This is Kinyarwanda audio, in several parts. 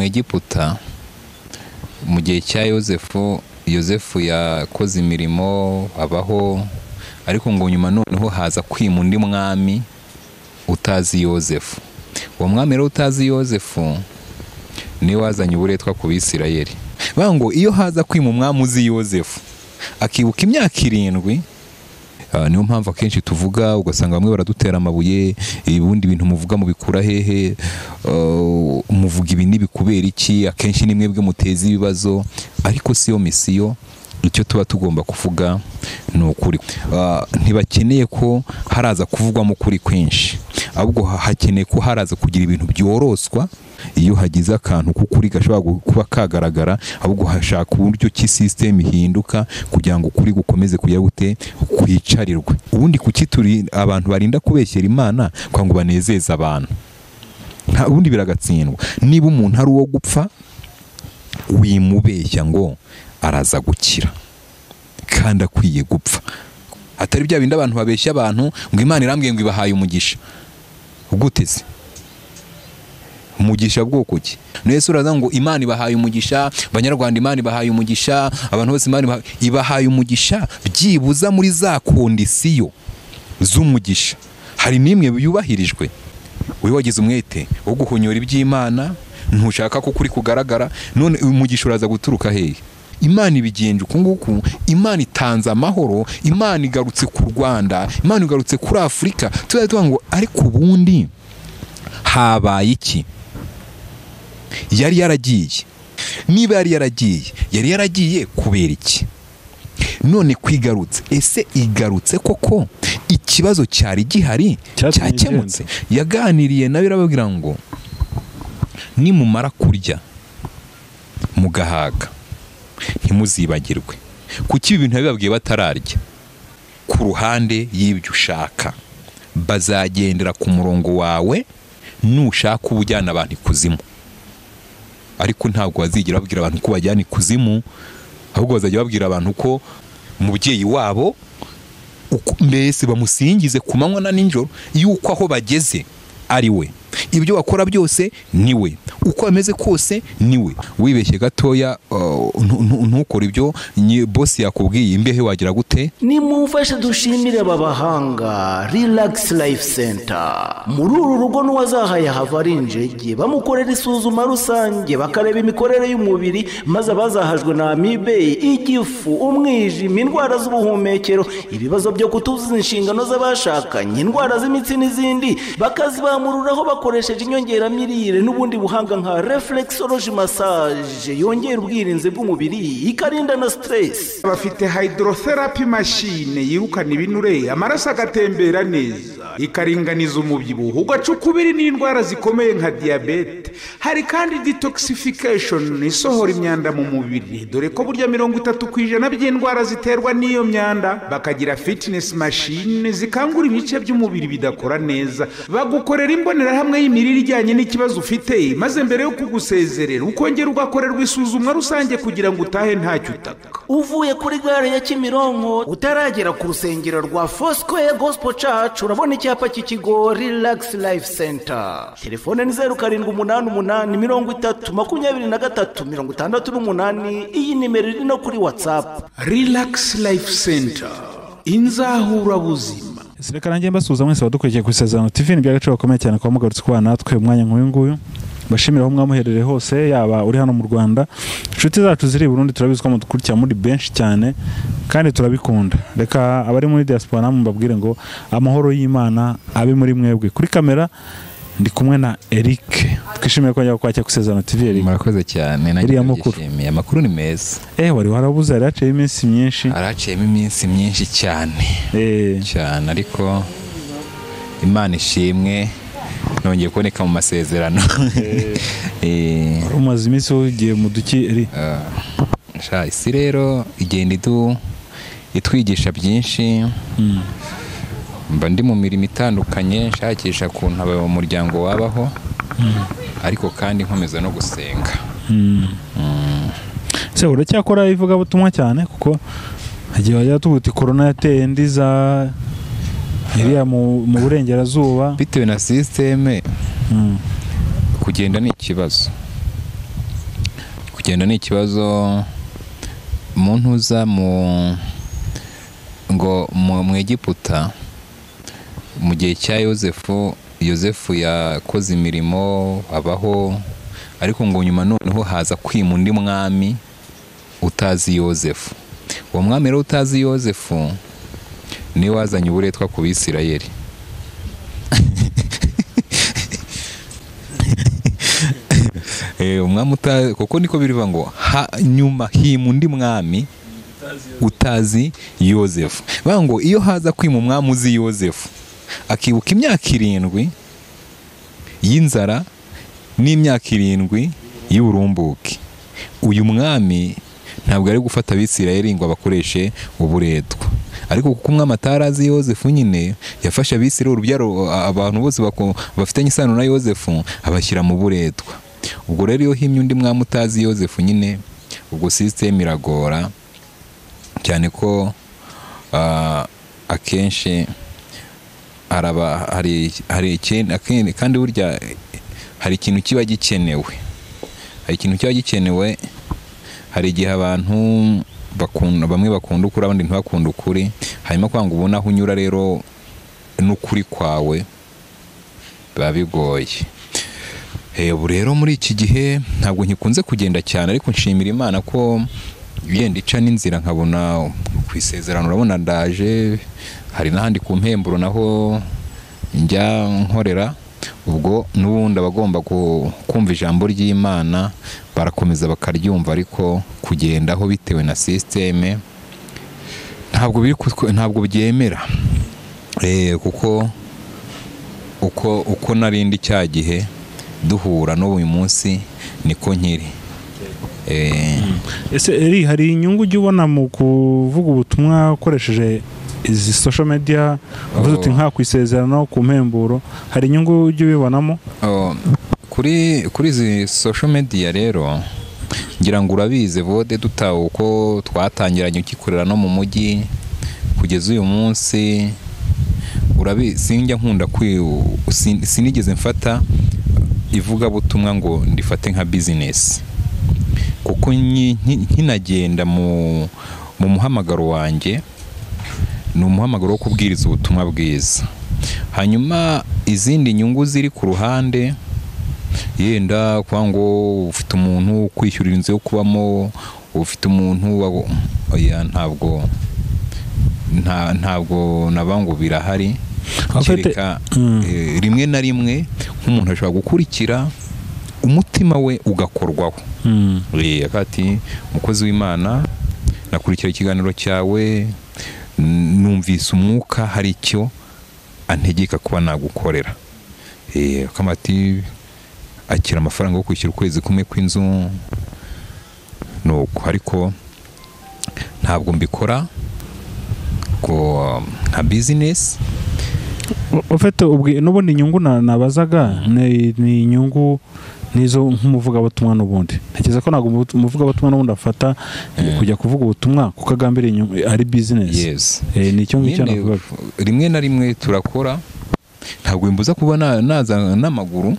mu Egiputa mu gihe cya Yozefu yakoze imirimo abaho, ariko ngo nyuma noneho haza kwima undi mwami utazi Yozefu. Uwo mwami rero utazi Yozefu niwe wazanye uburetwa ku Bisirayeli. Ngo iyo haza kwima umwami uzi Yozefu akibuka imyaka 7, niyo mpamvu akenshi tuvuga ugasanga bamwe baradutera amabuye, ubundi bintu muvuga mu bikura hehe, muvuga ibi nibikubera iki, akenshi nimwe bwe muteza ibibazo, ariko siyo misiyo. Icyo tuba tugomba kuvuga ni ukuri. Ntibakeneye ko haraza kuvugwamo ukuri kwinshi, ahubwo hakeneye ko haraza kugira ibintu byoroswa. Iyo hagize akantu k'ukuri gashobora kuba kagaragara, ahubwo hashaka uburyo ki system ihinduka kugira ngo ukuri gukomeze kujya gute kwicarirwe. Ubundi kuki turi abantu barinda kubeshyera Imana kwa ngo banezeza abantu? Nta ubundi biragatsindwa. Niba umuntu ari uwo gupfa, wimubeshya ngo araza gukira kandi akwiye gupfa. Atari bya bindi abantu babeshya abantu ngo Imana irambwiye ngo ibahaye umugisha. Uguteze umugisha bwoko ki? Nese uraza ngo Imana ibahaye umugisha, Banyarwanda Imana ibahaye umugisha, abantu bose Imana ibahaye umugisha, byibuza muri za kondisiyo z'umugisha hari nimwe yubahirijwe. Wewe wagize umwete wo guhonyora iby'Imana, ntushaka ko kuri kugaragara, none umugisha uraza guturuka hehe? Imana ibigenje uko nguko. Imana itanze amahoro, Imana igarutse ku Rwanda, Imana igarutse kuri Afurika. Tuzavuga ngo ariko ubundi habaye iki? Yari yaragiye. Niba yari yaragiye kubera iki? None kwigarutse, ese igarutse koko ikibazo cyari gihari cyakemutse? Yaganiriye nawe irababwira ngo nimumara kurya mugahaga ntimuzibagirwe. Kuki ibintu bibabwiye batararya? Ku ruhande y'ibyo ushaka bazagendera ku murongo wawe, nushaka ubujyana abantu ikuzimu. Ariko ntabwo bazigira babwira abantu ko bajyana ikuzimu, ahubwo bazajya babwira abantu ko umubyeyi wabo mbese bamusingize ku manywa na nijoro, yuko aho bageze ari we, ibyo wakora byose ni we, uko ameze kose ni we. Wibeshye gatoya ntukore ibyo boss yakubwiye, imbehe wagira gute? Nimumfashe dushimire aba bahanga Relax Life Center. Muri uru rugo n'uwazahaye hava ari injege, bamukorera isuzuma rusange bakareba imikorere y'umubiri, maze abazahajwe na amibe, igifu, umwijima, indwara z'ubuhumekero, ibibazo byo kutuzuza inshingano z'abashakanye, indwara z'imitsi n'izindi, bakazibamururaho bakoresheje inyongeramirire n'ubundi buhanga nka reflexology massage yongera ubwirinzi bw'umubiri, ikarinda na stress. Bafite hydrotherapy machine yirukana ibinure, amaraso agatembera neza, ikaringaniza umubyibuho, ugacukubiri n'indwara zikomeye nka diabete. Hari kandi detoxification isohora imyanda mu mubiri, dore ko burya 30% by'indwara ziterwa n'iyo myanda. Bakagira fitness machine zikangura ibice by'umubiri bidakora neza, bagukorera imbonerahamwe y'imirire ijyanye n'ikibazo ufite, maze mbere yo kugusezerera ukongera ugakorerwa isuzumwa rusange kugira ngo utahe ntacyo utaka. Uvuye kuri gare ya Kimironko utaragera ku rusengero rwa Foursquare Gospel Church, urabona icyapa cy'ikigo Relax Life Center. Telefone ni 0788302368. Iyi nimero iri no kuri WhatsApp. Relax Life Center, inzahura buzima. Reka nanjye mbasuhuza mwese badukurikiye ku Isezerano TV. Ni by'agaciro gakomeye cyane kuba mugarutse kubana natwe umwanya nk'uyu nguyu. Bashimira aho mwamuherereye hose, yaba uri hano mu Rwanda, inshuti zacu ziri i Burundi turabizwa mu dukurikira muri benshi cyane kandi turabikunda. Reka abari muri diaspora namwe mbabwire ngo amahoro y'Imana abe muri mwebwe. Kuri kamera ndi kumwe na Eric. Twishimiye ko kwakira ku Isezerano TV. Eric, murakoze cyane. Nagishimiye amakuru ni meza. Wari warabuze, araciye iminsi myinshi. Araciyemo iminsi myinshi cyane. Cyane, ariko Imana ishimwe nongeye kuboneka mu masezerano. Umaze iminsi ugiye mu duki Eri? Isi rero igenda itwigisha byinshi. Mba ndi mu mirimo itandukanye nshakisha kuntu umuryango wabaho, ariko kandi nkomeza no gusenga. Se uracyakora ivugabutumwa cyane, kuko hagiye bajya tubuti corona yateye ndiza iriya mu burengerazuba, bitewe na systeme kugenda ni ikibazo. kugenda ni ikibazo umuntu uza mu Egiputa mu gihe cya Yozefu yakoze imirimo abaho, ariko ngo nyuma noneho haza kwima undi mwami utazi Yozefu. Uwo mwami rero utazi Yozefu niwe wazanye uburetwa ku Bisirayeli. Umwami kuko niko biriva ngo nyuma hima undi mwami utazi Yozefu. Bavuga ngo iyo haza kwima umwami uzi Yozefu akibuka imyaka 7 y'inzara n'imyaka 7 y'uburumbuke, uyu mwami ntabwo ari gufata Abisirayeli ngo abakoreshe uburetwa. Ariko kuko umwami atarazi Yozefu nyine yafashe Abisirayeli urubyaro, abantu bose bafitanye isano na Yozefu abashyira mu buretwa. Ubwo rero iyo himye undi mwami utazi Yozefu nyine ubwo system iragora cyane ko akenshi hari kandi burya hari ikintu kiba gikenewe. Hari igihe abantu bamwe bakunda ukuri abandi ntibakunda ukuri, hanyuma kwanga ubona aho unyura rero n'ukuri kwawe biba bigoye. Ubu rero muri iki gihe ntabwo nkikunze kugenda cyane, ariko nshimira Imana ko yenda ica n'inzira nkabona ku isezerano. Urabona ndaje, hari n'ahandi ku mpemburo naho njya nkorera. Ubwo n'ubundi abagomba kumva ijambo ry'Imana barakomeza bakaryumva, ariko kugendaho bitewe na systeme ntabwo byemera. Kuko uko narindi cya gihe duhura n'uyu munsi niko nkiri. Ese hari inyungu ujya ubona mu kuvuga ubutumwa ukoresheje izi social media, uvuze uti nka ku isezerano ku mpemburo, hari inyungu ujya ubibonamo? Kuri izi social media rero ngira ngo urabize vode dutaho uko twatangiranye ukikorera no mu mujyi kugeza uyu munsi. Sinjya nkunda sinigeze mfata ivuga butumwa ngo ndifate nka business, kuko nkinagenda mu muhamagaro wanjye ni umuhamagaro wo kubwiriza ubutumwa bwiza. Hanyuma izindi nyungu ziri ku ruhande, yenda kwa ngo ufite umuntu kwishyurira inzu yo kubamo, ufite umuntu ntabwo nabango birahari. Kereka rimwe na rimwe nk'umuntu ashobora gukurikira umutima we ugakorwaho. Akati umukozi w'Imana nakurikira ikiganiro cyawe, numvise umwuka hari icyo antegeka kuba nagukorera. Akamati akira amafaranga yo kwishyura ukwezi kumwe kw'inzu nuko, ariko ntabwo mbikora ko nka business. Ufite n'ubundi inyungu nabazaga ni inyungu nizo nk'umuvugabutumwa n'ubundi. Ntekereza ko ntabwo umuvugabutumwa n'ubundi afata kujya kuvuga ubutumwa kuko agambira inyungu ari business. Yes. Ni icyo ngicyo navuga. Rimwe na rimwe turakora, ntabwo imbuza kuba naza n'amaguru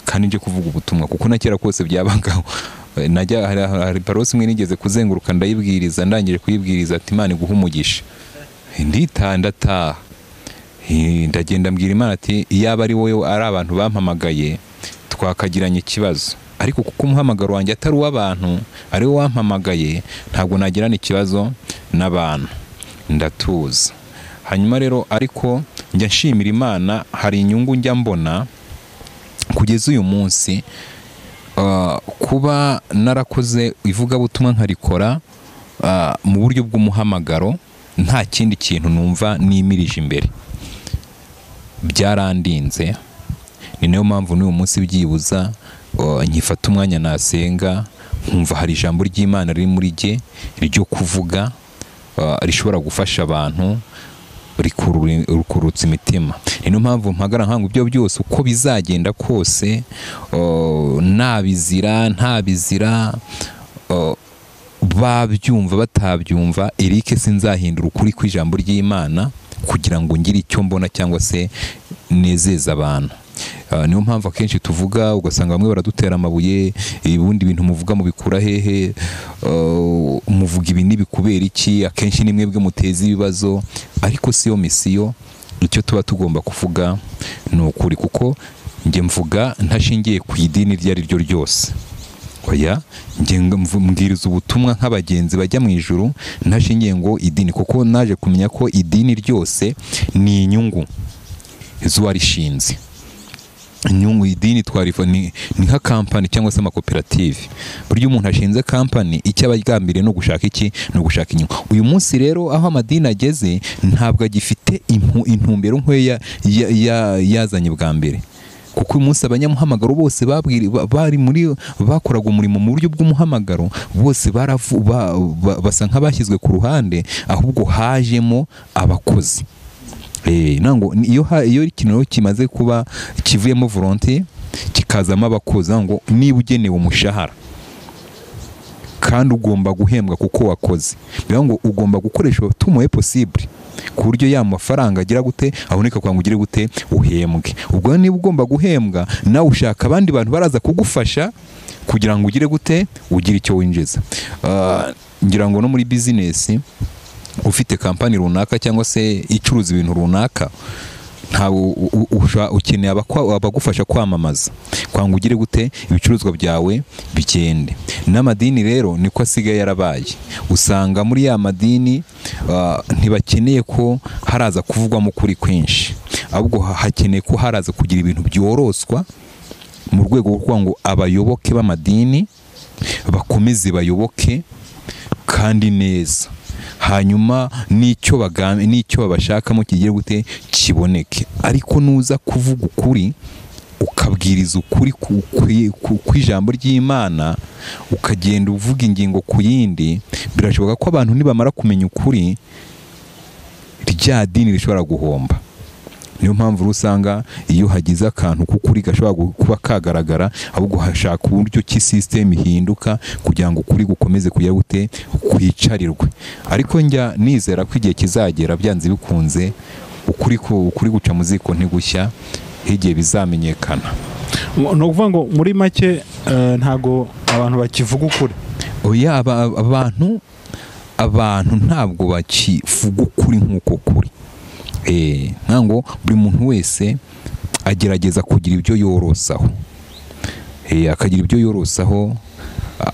kandi nje kuvuga ubutumwa, kuko na kera kose byabagaho. Najya hari parosi imwe nigeze kuzenguruka ndayibwiriza, ndangije kuyibwiriza ati Imana iguhe umugisha. Ndataha ndagenda mbwira Imana ati iyaba ari wowe ari abantu bampamagaye twakagiranye ikibazo, ariko kuko umuhamagaro wanjye atari uw'abantu ari wo wampamagaye ntabwo nagirana ikibazo n'abantu, ndatuza. Hanyuma rero ariko njya nshimira Imana, hari inyungu njya mbona kugeza uyu munsi, kuba narakoze ivugabutumwa nkarikora mu buryo bw'umuhamagaro, nta kindi kintu numva nimirije imbere, byarandinze. Ni nayo mpamvu n'uyu munsi byibuza nkifata umwanya nasenga, nkumva hari ijambo ry'Imana riri muri jye ryo kuvuga, rishobora gufasha abantu, rikurutsa imitima. Ni nayo mpamvu mpagara nkanga ibyo byose uko bizagenda kose, nabizira ntabizira, babyumva batabyumva, Eric sinzahindura ukuri kw'ijambo ry'Imana kugira ngo ngire icyo mbona cyangwa se nezeza abantu. niyo mpamvu akenshi tuvuga ugasanga bamwe baradutera amabuye, ubundi bintu muvuga mubikura hehe, muvuga ibi n'ibikubera iki, akenshi ni mwebwe muteza ibibazo, ariko siyo misiyo. Icyo tuba tugomba kuvuga ni ukuri, kuko njye mvuga ntashingiye ku idini iryo ari ryo ryose. Oya, njye mbwiriza ubutumwa nk'abagenzi bajya mu ijuru ntashingiye ngo idini, kuko naje kumenya ko idini ryose ni inyungu z'uwarishinze. Inyungu, idini twarifa ni nka kampani cyangwa se amakoperative. Buryo umuntu ashinze kampani, icyo aba agambiriye no gushaka iki, no gushaka inyungu. Uyu munsi rero aho amadini ageze, ntabwo agifite intumbero nk'oya yazanye bwa mbere, kuko uyu munsi abanyamuhamagaro bose bari muri bakoraga umurimo mu buryo bw'umuhamagaro, bose basa nk'abashyizwe ku ruhande, ahubwo hajemo abakozi. Nango iyo ikintu kimaze kuba kivuyemo volonté kikazamo abakozi, ngo niba ugenewe umushahara kandi ugomba guhembwa kuko wakoze, bivuga ngo ugomba gukoresha tumuye possible ku buryo ya mafaranga agira gute aboneka, kwa ngo ugire gute uhembwe. Ubwo niba ugomba guhembwa, nawe ushaka abandi bantu baraza kugufasha kugira ngo ugire gute ugire icyo winjiza. Ngira ngo no muri business ufite kampani runaka cyangwa se icuruza ibintu runaka, ntawe ukeneye abagufasha kwamamaza, kwa ngo ugire gute ibicuruzwa byawe bigende. N'amadini rero niko asigaye yarabaye, usanga muri ya madini ntibakeneye ko haraza kuvugwamo kuri kwinshi, ahubwo hakeneye ko haraza kugira ibintu byoroswa mu rwego rwo kugira ngo abayoboke b'amadini bakomeze bayoboke kandi neza, hanyuma n'icyo babashakamo kigiye gute kiboneke. Ariko nuza kuvuga ukuri, ukabwiriza ukuri ku ijambo ry'Imana, ukagenda uvuga ingingo ku yindi, birashoboka ko abantu nibamara kumenya ukuri, rya dini rishobora guhomba. Niyo mpamvu usanga iyo hagize akantu k'ukuri gashobora kuba kagaragara, ahubwo hashaka uburyo ki system ihinduka kugira ngo ukuri gukomeze kujya gute kwicarirwe. Ariko njya nizera ko igihe kizagera byanze bikunze ukuri guca mu ziko ntigushya, igihe bizamenyekana. No kuvuga ngo muri make ntago abantu bakivuga ukuri. Oya, abantu ntabwo bakivuga ukuri nk'uko kuri. Ntango buri muntu wese agerageza kugira ibyo yorosaho, akagira ibyo yorosaho,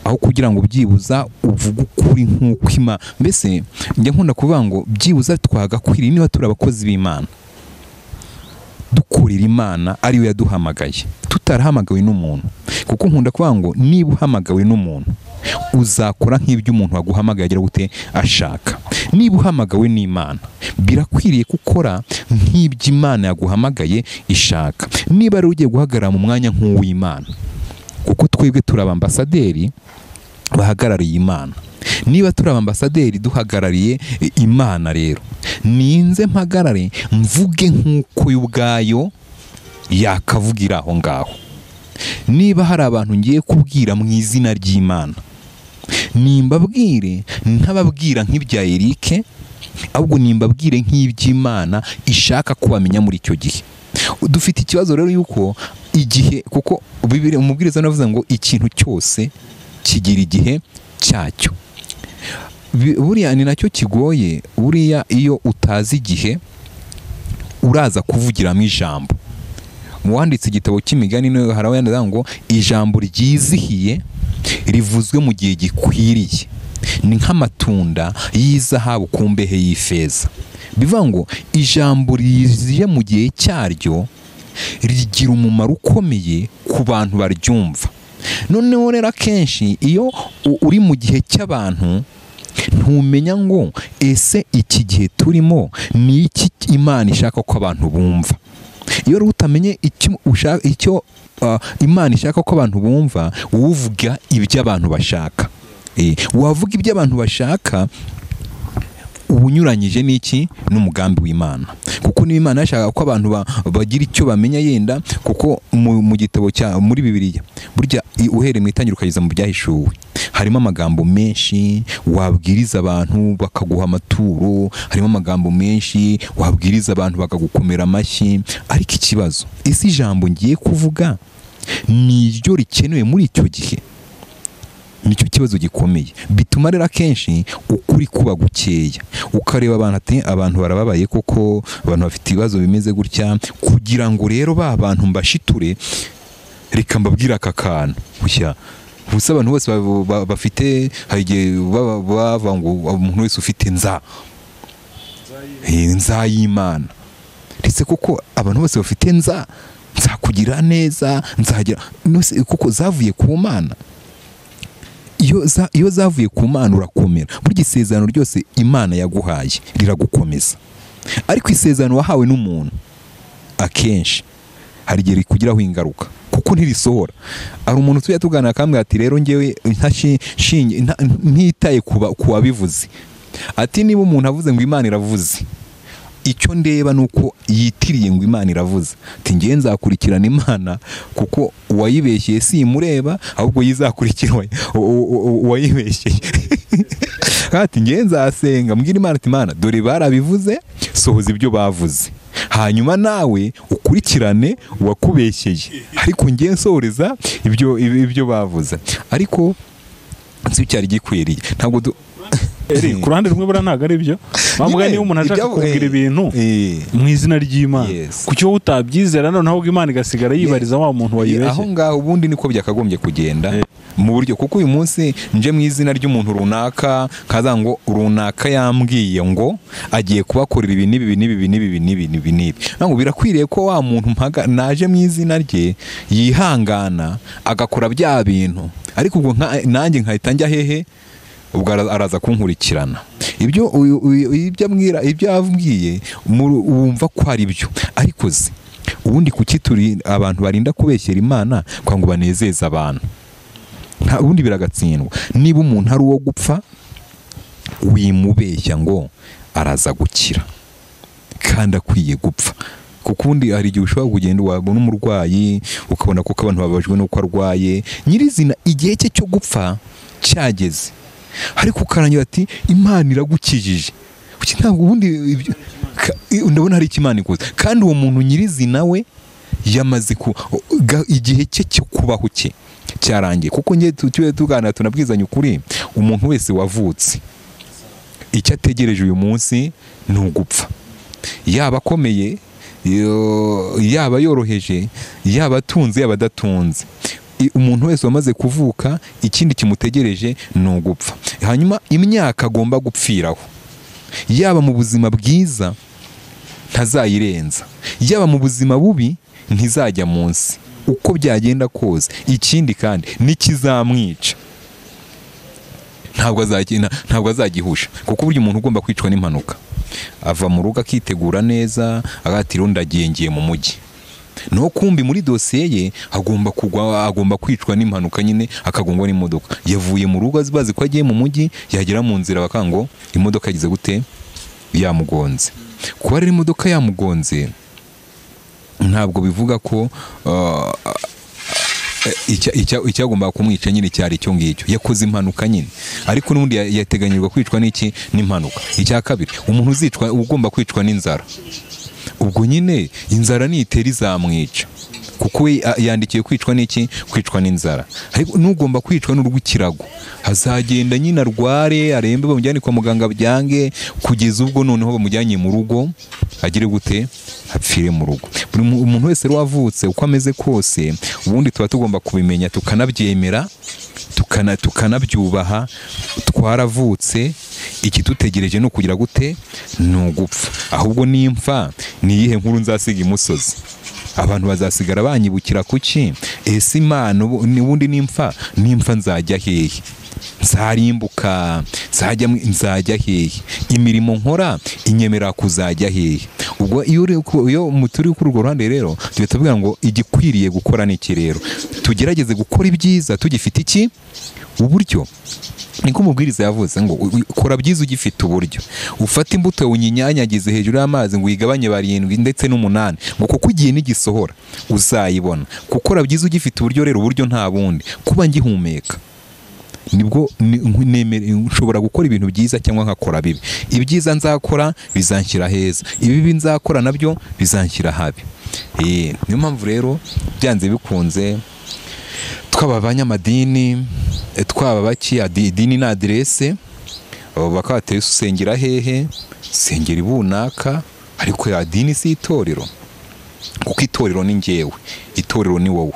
aho kugira ngo byibuza uvuge ukuri nk'uko Imana. Mbese njya nkunda kuvuga ngo byibuza twagakwiriye niba turi abakozi b'Imana, dukorera Imana ariyo yaduhamagaye, tutarahamagawe n'umuntu. Kuko nkunda kuvuga ngo niba uhamagawe n'umuntu, uzakora nk'ibyo umuntu waguhamagaye agira gute ashaka. Niba uhamagawe n'Imana, birakwiriye gukora nk'ibyo Imana yaguhamagaye ishaka. Niba ari ugiye guhagarara mu mwanya nk'uw'Imana, kuko twebwe turi abambasaderi bahagarariye Imana. Niba turi abambasaderi duhagarariye Imana, rero ninze mpagarare mvuge nk'uko y'ubwayo yakavugira aho ngaho. Niba hari abantu ngiye kubwira mu izina ry'Imana, nimbabwire ntababwira nk'ibya Eric, ahubwo nimbabwire nk'iby'Imana ishaka kubamenya muri icyo gihe. Dufite ikibazo rero yuko igihe, kuko Bibiliya umubwiriza navuze ngo ikintu cyose kigira igihe cyacyo. Buriya ni nacyo kigoye. Buriya iyo utazi igihe uraza kuvugiramo ijambo. Mu wanditse igitabo cy'imigani no harawenda ngo ijambo ryizihiye rivuzwe mu gihe gikwiriye ni nk'amatunda y'izahabu ku mbehe y'ifeza. Bivuga ngo ijambo riziye mu gihe cyaryo rigira umumaro ukomeye ku bantu baryumva. Noneho rero akenshi iyo uri mu gihe cy'abantu, ntumenya ngo ese iki gihe turimo ni iki Imana ishaka ko abantu bumva. Iyo rero utamenye icyo Imana ishaka ko abantu bumva, uvuga ibyo abantu bashaka. Wavuga ibyo abantu bashaka ubunyuranyije n'iki n'umugambi w'Imana. Kuko ni Imana yashaka ko abantu bagira icyo bamenya yenda, kuko mu gitabo cya muri Bibiliya burya uhereye mu itangiriro ukageza mu byahishuwe harimo amagambo menshi wabwiriza abantu bakaguha amaturo, harimo amagambo menshi wabwiriza abantu bakagukomera amashyi, ariko ikibazo ese ijambo ngiye kuvuga ni iryo rikenewe muri icyo gihe? Nicyo kibazo gikomeye, bituma rero akenshi ukuri kuba gukeya, ukareba abantu ati abantu barababaye koko, abantu bafite ibibazo bimeze gutya, kugira ngo rero ba bantu mbashiture, reka mbabwira aka kantu gushya. Gusa abantu bose bafite hagiye bava ngo umuntu wese ufite nza y'Imana, ndetse koko abantu bose bafite nzakugira neza, nzagira kuko zavuye ku Mana. Iyo zavuye ku Mana urakomera. Burya isezerano ryose Imana yaguhaye riragukomeza, ariko isezerano wahawe n'umuntu akenshi hari igihe rikugiraho ingaruka kuko ntirisohora. Ari umuntu tujya tuganira akambwira ati rero ngewe ntitaye ku wabivuze, ati niba umuntu avuze ngo Imana iravuze, icyo ndeba nuko yitiriye ngo Imana iravuze, ati ngiye nzakurikirana Imana kuko uwayibeshyeye si imureba, ahubwo yizakurikira uwayibeshyeye. Ati ngiye nzasenga mbwira Imana ati Imana dore barabivuze, sohoza ibyo bavuze, hanyuma nawe ukurikirane uwakubeshyeye, ariko ngiye nsohoreza ibyo bavuze. Ariko nzi cyari gikwiriye, ntabwo ku ruhande rumwe bura ntago ari byo bavuga. Niba umuntu ashaka kubwira ibintu mu izina ry'Imana, kuki wowe utabyizera noneho ubwo Imana igasigara yibariza wa muntu wayibeshye? Aho ngaho ubundi niko byakagombye kugenda mu buryo, kuko uyu munsi nje mu izina ry'umuntu runaka, kaza ngo runaka yambwiye ngo agiye kubakorera ibi n'ibi, ntabwo birakwiriye ko wa muntu naje mu izina rye yihangana agakora bya bintu, ariko ubwo nanjye nkahita njya hehe, ubwo araza kunkurikirana. Ibyo yabwiye wumva ko ari byo, ariko se ubundi kuki turi abantu barinda kubeshyera Imana kwa ngo banezeze abantu? Nta ubundi biragatsindwa. Niba umuntu ari uwo gupfa, wimubeshya ngo araza gukira kandi akwiye gupfa, kuko ubundi hari igihe ushobora kugenda wabona umurwayi ukabona kuko abantu babajwe n'uko arwaye, nyirizina igihe cye cyo gupfa cyageze, ariko ukarangira ati Imana iragukijije. Ntabwo ubundi ndabona hari Imana ikoze, kandi uwo muntu nyirizina we yamaze igihe cye cyo kubaho cye cyarangiye. Kuko ngiye tuganira tunabwizanya ukuri, umuntu wese wavutse icyo ategereje uyu munsi ni ugupfa, yaba akomeye, yaba yoroheje, yaba atunze, yaba adatunze. Umuntu wese wamaze kuvuka ikindi kimutegereje ni ugupfa. Hanyuma imyaka agomba gupfiraho, yaba mu buzima bwiza ntazayirenza, yaba mu buzima bubi ntizajya munsi, uko byagenda kose. Ikindi kandi nikizamwica ntabwo azagihusha, kuko burya umuntu ugomba kwicwa n'impanuka ava mu rugo akitegura neza, agatira ndagiye mu mujyi, no kumbi muri dosiye ye agomba kwicwa n'impanuka, nyine akagongwa n'imodoka. Yavuye mu rugo bazi ko agiye mu mujyi, yagera mu nzira bakango imodoka yagize gute, yamugonze. Kuba rero imodoka yamugonze ntabwo bivuga ko icyagomba kumwica nyine cyari icyo ngicyo, yakoze impanuka nyine, ariko n'ubundi yateganyirwa kwicwa n'iki, n'impanuka. Icya kabiri, umuntu ugomba kwicwa n'inzara, ubwo nyine inzara nitera izamwica, kuko we yandikiye kwicwa n'iki, kwicwa n'inzara. Ariko n'ugomba kwicwa n'urw'ikirago, azagenda nyine arware arembe, bamujyane kwa muganga byange, kugeza ubwo noneho bamujyanye mu rugo agire gute, apfire mu rugo. Buri umuntu wese wavutse uko ameze kose, ubundi tuba tugomba kubimenya, tukanabyemera, tukanabyubaha. Twaravutse, ikitutegereje no kugira gute, ni ugupfa. Ahubwo nimpfa ni iyihe nkuru nzasiga imusozi? Abantu bazasigara banyibukira kuki? Ese Imana ubundi nimpfa nzajya hehe? Nzarimbuka, nzajya hehe? Imirimo nkora inyemera kuzajya hehe? Ubwo iyo muturi kuri urwo ruhande rero tujye tuvuga ngo igikwiriye gukora ni iki rero? Tugerageze gukora ibyiza tugifite iki, uburyo. Niko umubwiriza yavuze ngo kora byiza ugifite uburyo. Ufata imbuto unyinyanyagize hejuru y'amazi ngo uyigabanye 7 ndetse n'8, ngo kuko ugiye n'igisohora uzayibona. Gukora byiza ugifite uburyo rero, uburyo nta bundi kuba ngihumeka. nibwo nshobora gukora ibintu byiza cyangwa nkakora bibi. Ibyiza nzakora bizanshyira heza, ibibi nzakora nabyo bizanshyira habi. Niyo mpamvu rero byanze bikunze twaba abanyamadini, twaba baki idini na aderese, bakateye usengera hehe, sengera ibunaka, ariko ya dini si itorero, kuko itorero ni njyewe, itorero ni wowe.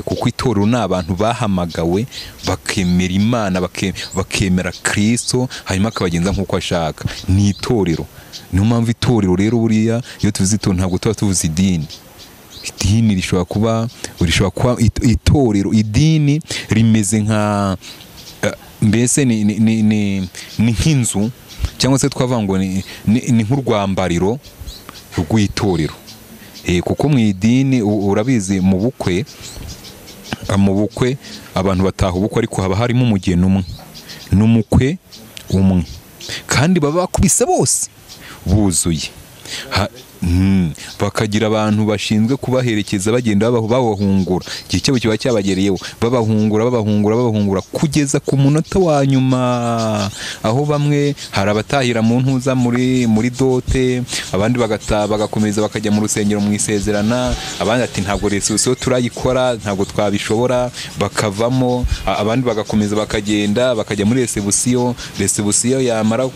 Kuko itorero ni abantu bahamagawe bakemera Imana, bakemera Kristo, hanyuma akabagenza nk'uko ashaka. Ni itorero. Niyo mpamvu itorero rero buriya iyo tuvuze itorero ntabwo tuba tuvuze idini. Idini rishobora kuba itorero, idini rimeze nka mbese ni nk'inzu, cyangwa se twavuga ngo ni nk'urwambariro rw'itorero. Kuko mu idini urabizi, mu bukwe abantu bataha ubukwe, ariko haba harimo umugeni umwe n'umukwe umwe, kandi baba bakubise bose buzuye. Bakagira abantu bashinzwe kubaherekeza bagenda babahungura, igihe cyabo kiba cyabagereyeho, babahungura kugeza ku munota wa nyuma, aho bamwe hari abatahira mu ntuza muri dote, abandi bagakomeza bakajya mu rusengero mu isezerana, abandi ati ntabwo resusiyo turayikora, ntabwo twabishobora, bakavamo. Abandi bagakomeza bakagenda bakajya muri resebusiyo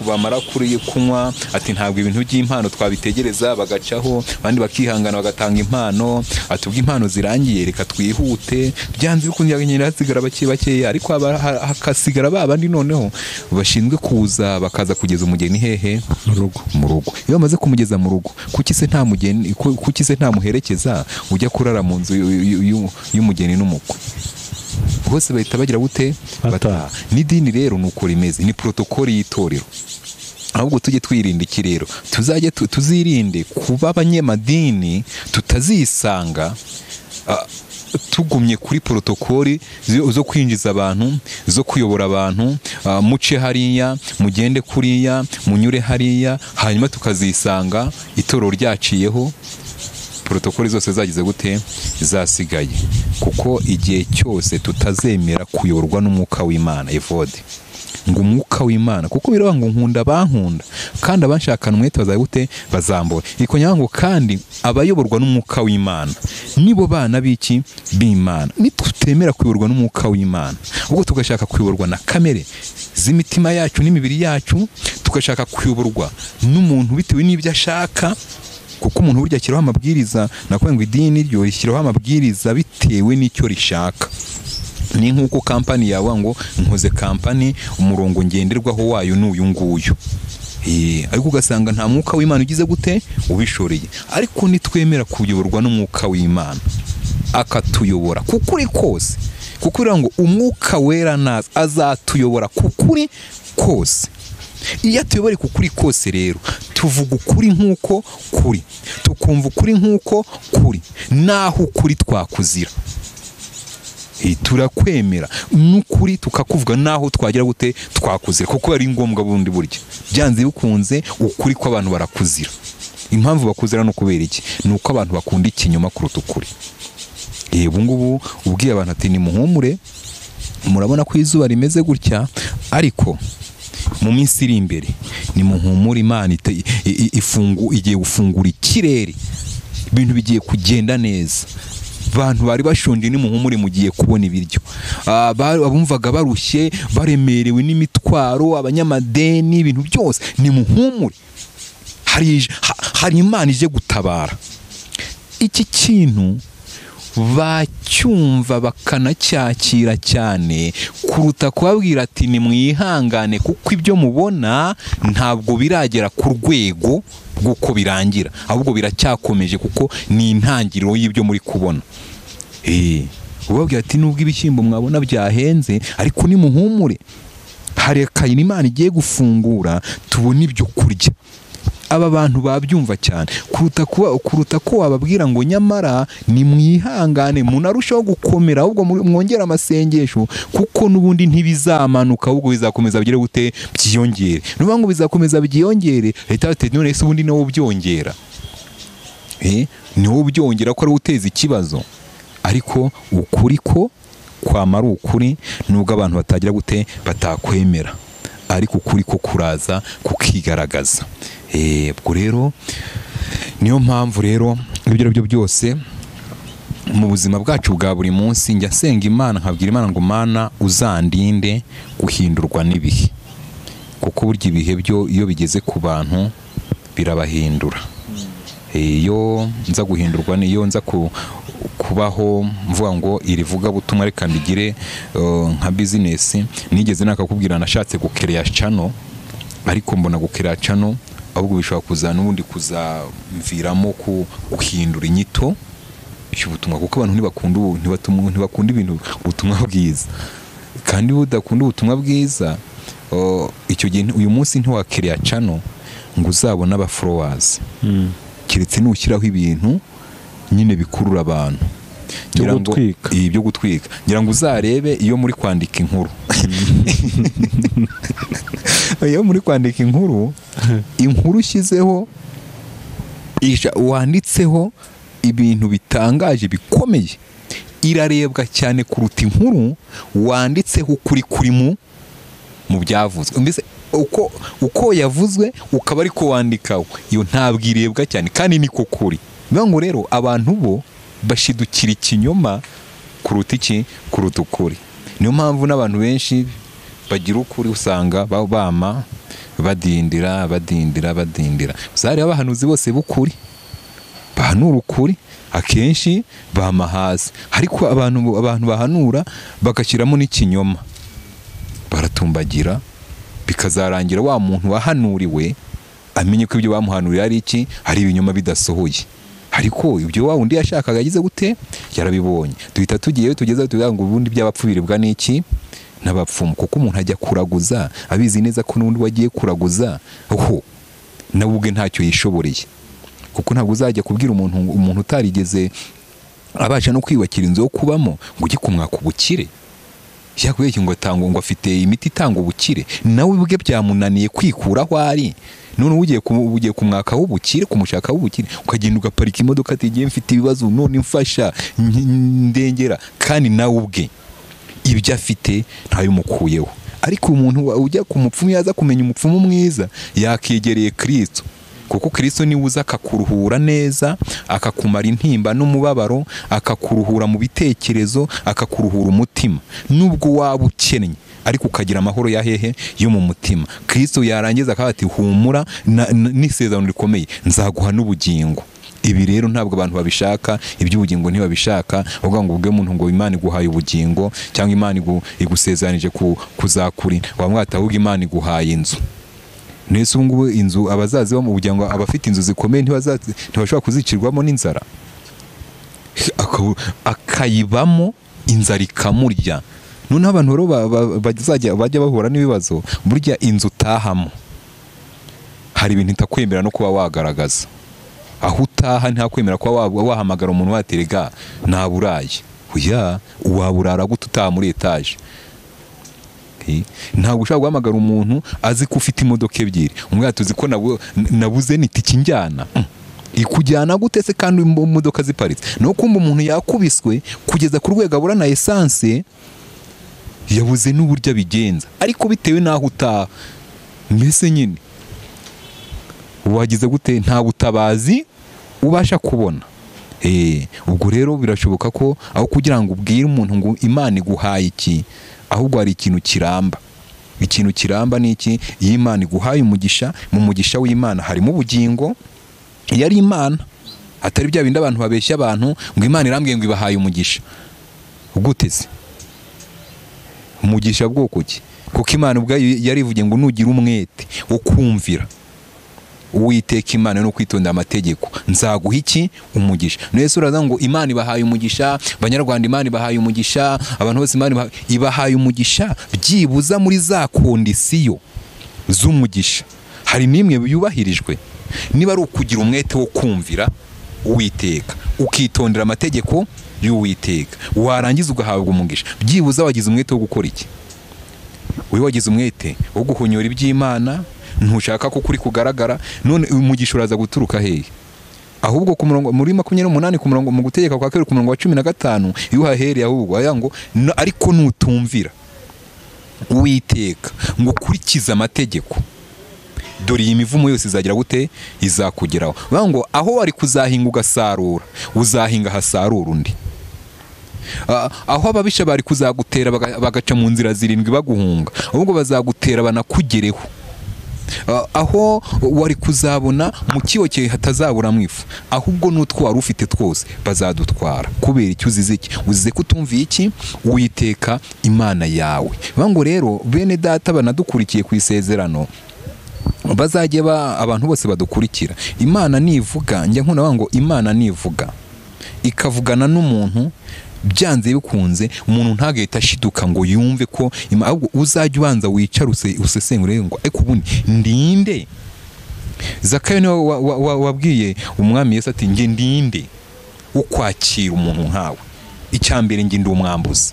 bamara kunywa, ati ntabwo ibintu by'impano twabitegereza, bagacaho. Abandi bakihangana bagatanga impano, atubwa impano zirangiye reka twihute, byanze bikunze nyine hasigara bake, ariko hakasigara abandi noneho bashinzwe kuza bakaza kugeza umugeni hehe, mu rugo. Iyo bamaze kumugeza mu rugo, kuki se nta muherekeza ujya kurara mu nzu y'umugeni n'umukwe? Bose bahita bagira gute, bataha. N'idini rero nuko rimeze, ni protokoli y'itorero. Ahubwo tujye twirinda iki rero, tuzirinde kuba abanyamadini, tutazisanga tugumye kuri protokoli zo kwinjiza abantu, zo kuyobora abantu, muce hariya, mugende kuriya, munyure hariya, hanyuma tukazisanga itorero ryaciyeho, protokoli zose zagize gute, zasigaye. Kuko igihe cyose tutazemera kuyoborwa n'umwuka w'Imana, evode ngo umwuka w'Imana, kuko biravuga ngo nkunda bankunda, kandi abanshakana umwete bazaye gute, bazambora. Ikonyanga ngo kandi abayoborwa n'umwuka w'Imana nibo bana b'iki, b'Imana. Nitutemera kuyoborwa n'umwuka w'Imana, ubwo tugashaka kuyoborwa na kamere z'imitima yacu n'imibiri yacu, tugashaka kuyoborwa n'umuntu bitewe n'ibyo ashaka, kuko umuntu burya ashyiraho amabwiriza, nakuvuga ngo idini ryo rishyiraho amabwiriza bitewe n'icyo rishaka. Ni nk'uko kampani yawe ngo nkoze kampani, umurongo ngenderwaho wayo n'uyu nguyu, ariko ugasanga nta mwuka w'Imana ugize gute, ubishoreye. Ariko nitwemera kuyoborwa n'umwuka w'Imana akatuyobora kukuri kose, kuko biravuga ngo umwuka wera naza azatuyobora kukuri kose. Iyo atuyobore kukuri kose rero, tuvuga ukuri nk'uko kuri, tukumva ukuri nk'uko kuri, naho ukuri twakuzira. Turakwemera n'ukuri tukakuvuga naho twagira gute, twakuzira, kuko ari ngombwa bundi buryo. Byanze bikunze ukuri ko abantu barakuzira. Impamvu bakuzira no kubera iki? Nuko abantu bakunda ikinyoma kuruta ukuri. Ubu ngubu ubwiye abantu ati nimuhumure, murabona ko izuba rimeze gutya, ariko mu minsi iri imbere nimuhumure, Imana igiye gufungura ikirere, ibintu bigiye kugenda neza. Abantu bari bashonje nimuhumure, mugiye kubona ibiryo. Abumvaga barushye, baremerewe n'imitwaro, abanyamadeni, ibintu byose, nimuhumure, hari Imana ije gutabara. Iki kintu bacyumva bakanacyakira cyane kuruta kubabwira ati nimwihangane, kuko ibyo mubona ntabwo biragera ku rwego rw'uko birangira, ahubwo biracyakomeje, kuko ni intangiriro y'ibyo muri kubona. Ubabwira ati nubwo ibishyimbo mwabona byahenze, ariko nimuhumure, hari akayira Imana igiye gufungura, tubona ibyo kurya. Aba bantu babyumva cyane kuruta ko wababwira ngo nyamara nimwihangane, munarushaho gukomera, ahubwo mwongera amasengesho, kuko nubundi ntibizamanuka, ahubwo bizakomeza bigire gute, byiyongere. Nuvuga ngo bizakomeza byiyongere, leta ati none se ubundi nawo byongera, niwo byongera ko ari uteza ikibazo. Ariko ukuri ko kwamara ukuri nubwo abantu batagira gute batakwemera, ariko ukuri ko kuraza kukigaragaza. Ubwo rero niyo mpamvu rero ibyo byo byose mu buzima bwacu bwa buri munsi njya senga Imana, nkabwira Imana ngo Mana uzandinde guhindurwa n'ibihe, kuko burya ibihe byo iyo bigeze ku bantu birabahindura. Iyo nza guhindurwa niyo nza kubaho mvuga ngo iri vuga butumwa reka ndigire nka business, nigeze nakakubwira nashatse gukereya channel, ariko mbona gukereya channel ahubwo bishobora kuzana ubundi kuzamviramo guhindura inyito y'ubutumwa, kuko abantu ntibakunda ibintu ubutumwa bwiza, kandi udakunda ubutumwa bwiza icyo gihe uyu munsi ntiwakereya channel ngo uzabone aba followers, kiretse nushyiraho ibintu nyine bikurura abantu byo gutwika. Ngira ngo uzarebe iyo muri kwandika inkuru iyo muri kwandika inkuru ushyizeho wanditseho ibintu bitangaje bikomeye, irarebwa cyane kuruta inkuru wanditseho ukuri kurimo mu byavuzwe. Mbese uko yavuzwe ukaba ariko wandikaho, iyo ntabwo irebwa cyane kandi niko kuri. Bivuga ngo rero abantu bo bashidukira ikinyoma kuruta ukuri. Niyo mpamvu n'abantu benshi bagira ukuri usanga bama badindira. Uzareba abahanuzi bose b'ukuri bahanura ukuri akenshi bama hasi, ariko abantu bahanura bagashyiramo n'ikinyoma baratumbagira, bikazarangira wa muntu wahanuriwe amenye ko ibyo bamuhanuriye ari iki, ari ibinyoma bidasohoye, ariko ibyo wa undi yashakaga yagize gute yarabibonye. Duhita tugeze tuvuga ngo ubundi by'abapfu biribwa n'iki n'abapfumu, kuko umuntu ajya kuraguza abizi neza ko n'undi wagiye kuraguza nawe ubwe ntacyo yishoboreye, kuko ntabwo uzajya kubwira umuntu utarigeze abasha no kwiyubakira inzu yo kubamo ngo ujye kumwaka ubukire, yakubeshye ngo afite imiti itanga ubukire, nawe ubwe byamunaniye kwikura aho ari, none ugiye kumwaka w'ubukire, kumushaka w'ubukire, ukagenda ugaparika imodoka ati ngiye mfite ibibazo none mfasha ndengera, kandi nawe ubwe ibyo afite ntabimukuyeho. Ariko umuntu ujya ku mupfumu yaza kumenya umupfumu mwiza yakegereye Kristo, kuko Kristo niwe uza akakuruhura neza, akakumara intimba n'umubabaro, akakuruhura mu bitekerezo, akakuruhura umutima, nubwo waba ukennye ariko ukagira amahoro ya hehe yo mu mutima. Kristo yarangiza akavuga ati humura n'isezerano rikomeye, nzaguha n'ubugingo. Ibi rero ntabwo abantu babishaka, iby'ubugingo ntibabishaka, uvuga ngo ubwe muntu ngo Imana iguhaye ubugingo cyangwa Imana igusezeranije kuzakurinda, wamwata ahubwo Imana iguhaye inzu. Nese ubu ngubu inzu abazazi bo mu bugingo, abafite inzu zikomeye ntibashobora kuzicirwamo n'inzara, akayibamo inzara ikamurya. None abantu rero bajya bahura n'ibibazo, burya inzu utahamo hari ibintu itakwemera no kuba wagaragaza. Aho utaha ntakwemera kuba wahamagara umuntu waterega naburaye, waburara gute utaha muri etaje? Ntabwo ushaka guhamagara umuntu azi ko ufite imodoka ebyiri, umwe atuzi ko nabuze n'itiki njyana, ikujyana gute se kandi imodoka ziparitse? No kumva umuntu yakubiswe kugeza ku rwego abura na essence, yabuze n'uburyo abigenza, ariko bitewe n'aho utaha. Mbese nyine wagize gute, nta butabazi ubasha kubona. Ubwo rero birashoboka ko aho kugira ngo ubwire umuntu ngo Imana iguhaye iki, ahubwo hari ikintu kiramba. Ikintu kiramba ni iki? Iyo Imana iguhaye umugisha, mu mugisha w'Imana harimo ubugingo. Yari Imana, atari bya bindi abantu babeshya abantu ngo Imana irambwiye ngo ibahaye umugisha. Uguteze umugisha bwoko ki? Kuko Imana ubwayo yarivugiye ngo nugira umwete wo kumvira Uwiteka Imana no kwitondera amategeko, nzaguha iki? Umugisha. Nese uraza ngo Imana ibahaye umugisha, Banyarwanda Imana ibahaye umugisha, abantu bose Imana ibahaye umugisha, byibuza muri za kondisiyo z'umugisha hari nimwe yubahirijwe. Niba ari ukugira umwete wo kumvira Uwiteka, ukitondera amategeko y'Uwiteka, warangiza ugahabwa umugisha, byibuza wagize umwete wo gukora iki? Wagize umwete wo guhonyora iby'Imana, ntushaka ko kuri kugaragara. None umugisha uraza guturuka hehe? ahubwo ku murongo muri 28 ku murongo mu gutegeka kwa 2 ku murongo wa 15 iyo uhahereye ahubwo aya ngo ariko nutumvira Uwiteka ngo kurikiza amategeko dore iyi mivumo yose izagira gute izakugeraho ngo aho wari kuzahinga ugasarura uzahinga hasarura undi aho ababisha bari kuzagutera bagaca mu nzira zirindwi baguhunga ahubwo bazagutera banakugereho aho wari kuzabona mu kiyoke hatazabura mwifu ahubwo n'utwo wari ufite twose bazadutwara kubera icyo uzize iki uzize kutumviye iki Uwiteka Imana yawe ngo rero bene data banadukurikiye ku isezerano bazajye abantu bose badukurikira Imana nivuga njye nkuna ngo Imana nivuga ikavugana n'umuntu byanze bikunze umuntu ntagahita ashiduka ngo yumve ko ahubwo uzajya ubanza wicaruse usesengure ngo ariko ubundi ndinde Zakayo niwe wabwiye umwami Yesu ati nge ndinde ukwakira umuntu nkawe icyambere nge ndi umwambuzi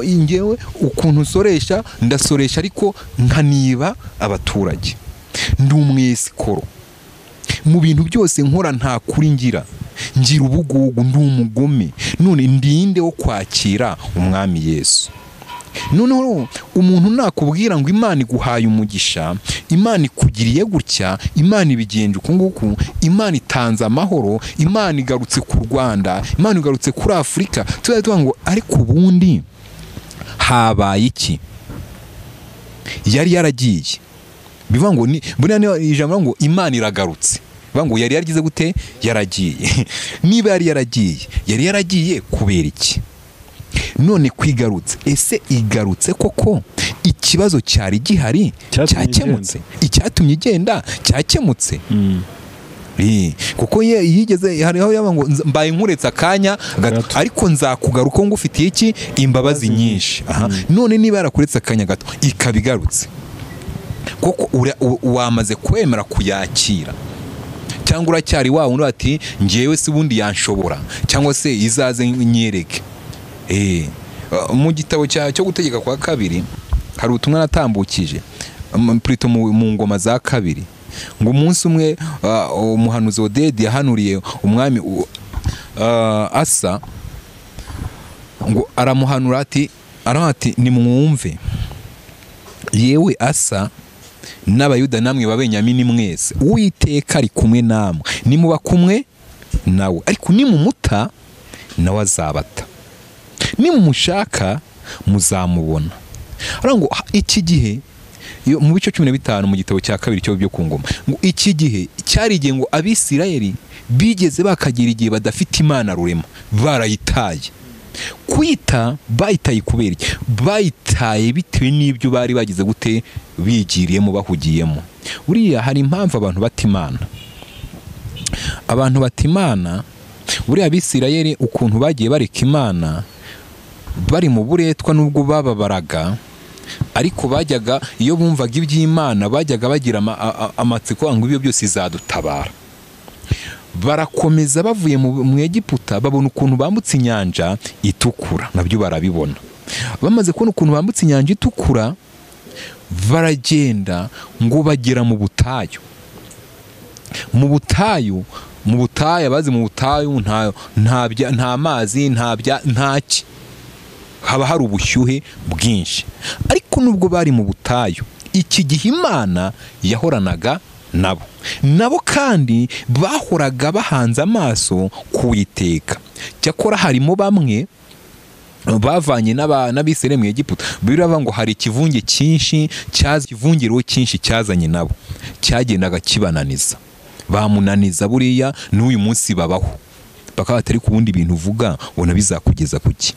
ngewe ukuntu soresha ndasoresha ariko nkaniba abaturage ndi umwesikoro mu bintu byose nkora nta kuri ngira ubugugu ndi umugome none ndinde wo kwakira umwami Yesu noneho umuntu nakubwira ngo Imana iguhaye umugisha Imana ikugiriye gutya Imana ibigenje uku nguku Imana itanze amahoro Imana igarutse ku Rwanda Imana igarutse kuri Afurika tuvuga ngo ariko ubundi habaye iki yari yaragiye bivuga ngo buriya ijambo ngo Imana iragarutse bango yari yaragize gute yaragiye niba yari yaragiye kubera iki none kwigarutse ese igarutse koko ikibazo cyari gihari cyakemutse icyatumye igenda cyakemutse kuko yigeze hariho yabango mbaye nkuretse akanya gato ariko nzakugaruka ngo ufitiye iki imbabazi nyinshi none niba yarakuretse akanya gato ikabigarutse koko wamaze kwemera kuyakira cyangwa uracyari wa wundi ati ngewe se ubundi yanshobora cyangwa se izaze nyereke mu gitabo cyo gutegeka kwa 2 hari ubutumwa natambukije plutôt mu ngoma za 2 ngo umunsi umwe umuhanuzi Odedi yahanuriye umwami Asa ngo aramuhanura ati nimwumve yewe Asa n'abayuda namwe babenyamini mwese Uwiteka ari kumwe namwe nimuba kumwe nawe ariko nimumuta nawe azabata nimumushaka muzamubona arango iki gihe mu bice 15 mu gitabo cya 2 cyo byo ku ngoma ngo iki gihe cyari igihe ngo Abisirayeli bigeze bakagira igihe badafite Imana rurema barayitaye kwita bayitaye kubera bayitaye bitewe n'ibyo bari bagize gute bigiriyemo bahugiyemo buriya hari impamvu abantu batimana buriya Abisirayeli ukuntu bagiye bareka Imana bari mu buretwa nubwo bababaraga ariko bajyaga iyo bumvaga iby'Imana bajyaga bagira amatsiko ngo ibyo byose izadutabara barakomeza bavuye mu Egiputa babona ukuntu bambutse inyanja itukura nabyo barabibona bamaze kubona ukuntu bambutse inyanja itukura baragenda ngo bagera mu butayu abazi mu butayu nta mazi ntaki haba hari ubushyuhe bwinshi ariko nubwo bari mu butayu iki gihe Imana yahoranaga nabo kandi bahoraga bahanze amaso kuwiteka cyakora harimo bamwe bavanye n'Abisirayeli mu Egiputa birava ngo hari ikivunge cyinshi ikivungiro cyinshi cyazanye nabo cyagendaga kibananiza bamunaniza buriya n'uyu munsi babaho bakaba batari ku bundi bintu uvuga ubona bizakugeza kuki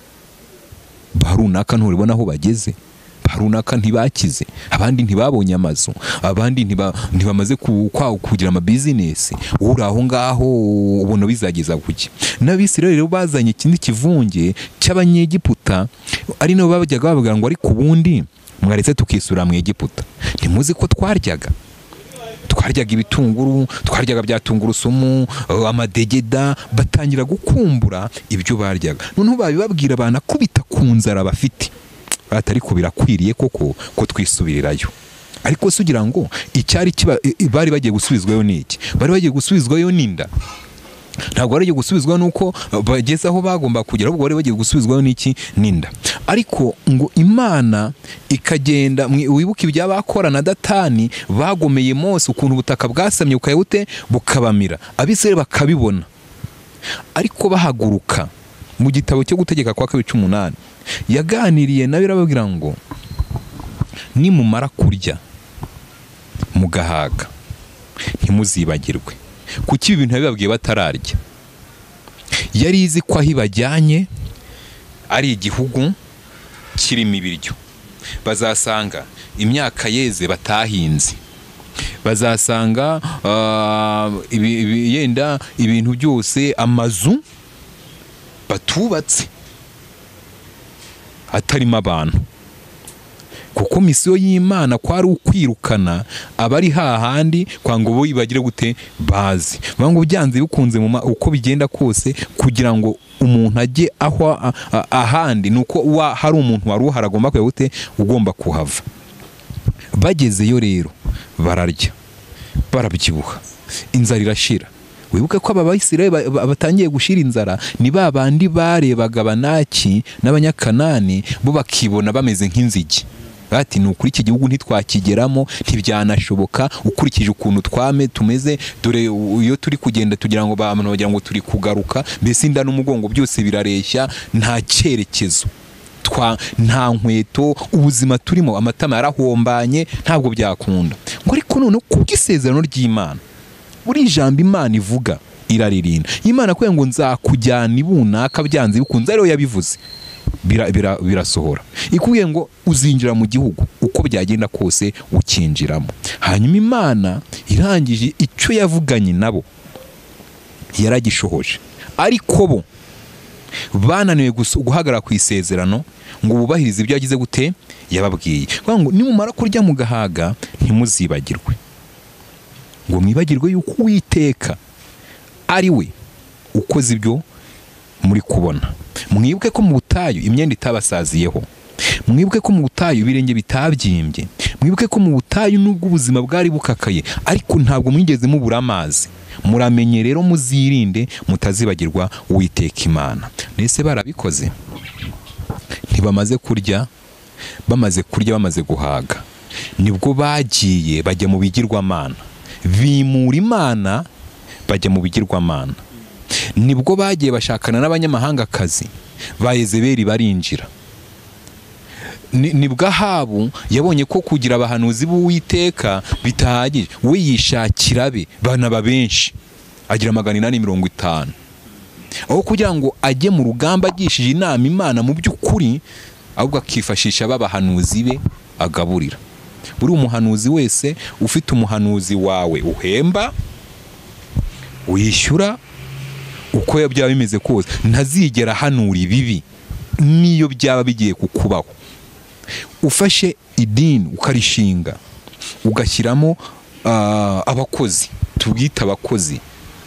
barunaka nturibona aho bageze barunaka ntibakize abandi ntibabonye amazu abandi ntibamaze kugira ama business uri aho ngaho ubona bizageza kuki n'Abisirayeli bazanye ikindi kivunge cy'Abanyegiputa ari nabo babajyaga bavuga ngo ariko ubundi mwaretse tukisura mu Egiputa ntimuzi ko twaryaga ibitunguru twaryaga bya tungurusumu amadegeda batangira gukumbura ibyo baryaga noneho babibabwira abana kubita ku nzara bafite atari ko birakwiriye koko ko twisubirirayo ariko se ugira ngo icyari bari bagiye gusubizwayo n'iki? Bari bagiye gusubizwayo n'inda, ntabwo bari bagiye gusubizwayo nuko bageze aho bagomba kugera, ahubwo bari bagiye gusubizwayo n'iki? N'inda. Ariko ngo Imana ikagenda, wibuke iby'abakora na Datani bagomeye Mose, ukuntu ubutaka bwasamye ukayabute bukabamira, Abisirayeli bakabibona. Ariko bahaguruka mu gitabo cyo gutegeka kwa 2:8 yaganiriye nawe arababwira ngo nimumara kurya mugahaga ntimuzibagirwe, kuki ibi bintu yabibabwiye batararya. Yari izi ko aho ibajyanye ari igihugu kirimo ibiryo, bazasanga imyaka yeze batahinze, bazasanga yenda ibintu byose, amazu batubatse atarimo abantu, kuko misiyo y'Imana kwari ukwirukana abari hahandi kwa ngo bo ibagire gute bazi. Bango byanze bikunze uko bigenda kose, kugira ngo umuntu ajye aho ahandi nuko hari umuntu wari uharagomba kujya gute ugomba kuhava. Bagezeyo rero bararya barabyibuha, inzara irashira. Wibuke ko aba Bayisirayeli batangiye gushira inzara ni babandi barebaga Abanaki n'Abanyakanani, bo bakibona bameze nk'inzige. Bati ni ukuri iki gihugu ntitwakigeramo, ntibyanashoboka ukurikije ukuntu tumeze, dore iyo turi kugenda tugira ngo abantu bagira ngo turi kugaruka, mbese inda n'umugongo byose birareshya, nta cyerekezo, nta nkweto, ubuzima turimo amatama yarahombanye, ntabwo byakunda. Ngo ariko none kubw'isezerano ry'Imana, buri ijambo Imana ivuga iraririnda. Imana kugira ngo nzakujyana ibunaka byanze bikunze, ariyo yabivuze, birasohora. Ikubwiye ngo uzinjira mu gihugu uko byagenda kose ukinjiramo. Hanyuma Imana irangije icyo yavuganye nabo yaragishohoje, ariko bo bananiwe guhagarara ku isezerano ngo bubahirize ibyo yagize gute yababwiye. Ngo nimumara kurya mugahaga ntimuzibagirwe, ngo mwibagirwe yuko Uwiteka ari we ukoze ibyo muri kubona. Mwibuke ko mu butayu imyenda itabasaziyeho, mwibuke ko mu butayu ibirenge bitabyimbye, mwibuke ko mu butayu nubwo ubuzima bwari bukakaye, ariko ntabwo mwigeze mubura amazi. Muramenye rero muzirinde mutazibagirwa Uwiteka Imana. Nese barabikoze? Ntibamaze kurya, bamaze guhaga, nibwo bagiye bajya mu bigirwamana, bimura Imana bajya mu bigirwamana. Nibwo bagiye bashakana n'abanyamahangakazi ba Yezebeli barinjira. Nibwo Ahabu yabonye ko kugira abahanuzi b'Uwiteka bitahagije, we yishakira bana benshi, agira 850, aho kugira ngo ajye mu rugamba agishije inama Imana mu by'ukuri, ahubwo akifashisha babahanuzi be agaburira. Buri umuhanuzi wese ufite umuhanuzi wawe uhemba, wishyura, uko byaba bimeze kose ntazigera hanura ibibi niyo byaba bigiye kukubaho. Ufashe idini ukarishinga, ugashyiramo abakozi, tubwita abakozi.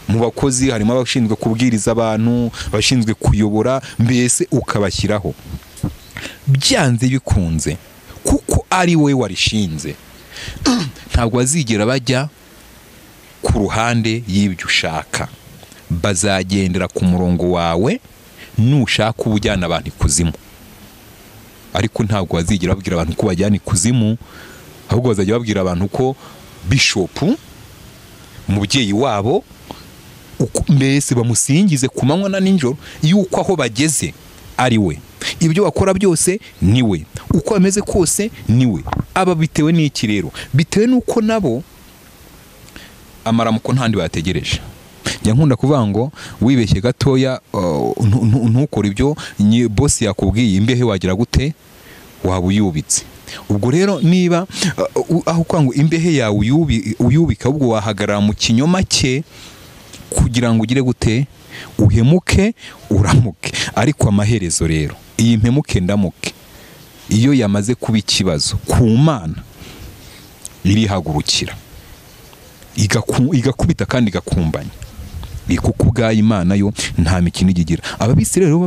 Mu bakozi harimo abashinzwe kubwiriza abantu, abashinzwe kuyobora, mbese ukabashyiraho, byanze bikunze kuko ari we warishinze, ntabwo bazigera bajya ku ruhande y'ibyo ushaka. Bazagendera ku murongo wawe nushaka ubujyana abantu ikuzimu, ariko ntabwo bazigera babwira abantu ko bajyana ikuzimu, ahubwo bazajya babwira abantu ko bishopu umubyeyi wabo mbese bamusingize ku manywa na nijoro, yuko aho bageze ari we, ibyo bakora byose ni we, uko bameze kose ni we. Aba bitewe n'iki rero? Bitewe n'uko nabo amaramuko ntandi bategereje. Njya nkunda kuvuga ngo wibeshye gatoya ntukore ibyo boss yakubwiye, imbehe wagira gute waba uyubitse. Ubwo rero niba aho kwanga imbehe yawe uyubika, ubwo wahagarara mu kinyoma cye kugira ngo ugire gute uhemuke uramuke. Ariko amaherezo rero iyi mpemuke ndamuke iyo yamaze kuba ikibazo ku Mana, irihagurukira igakubita kandi igakumbanya, kuko ubwayo Imana yo nta mikino igira. Ababisirayeli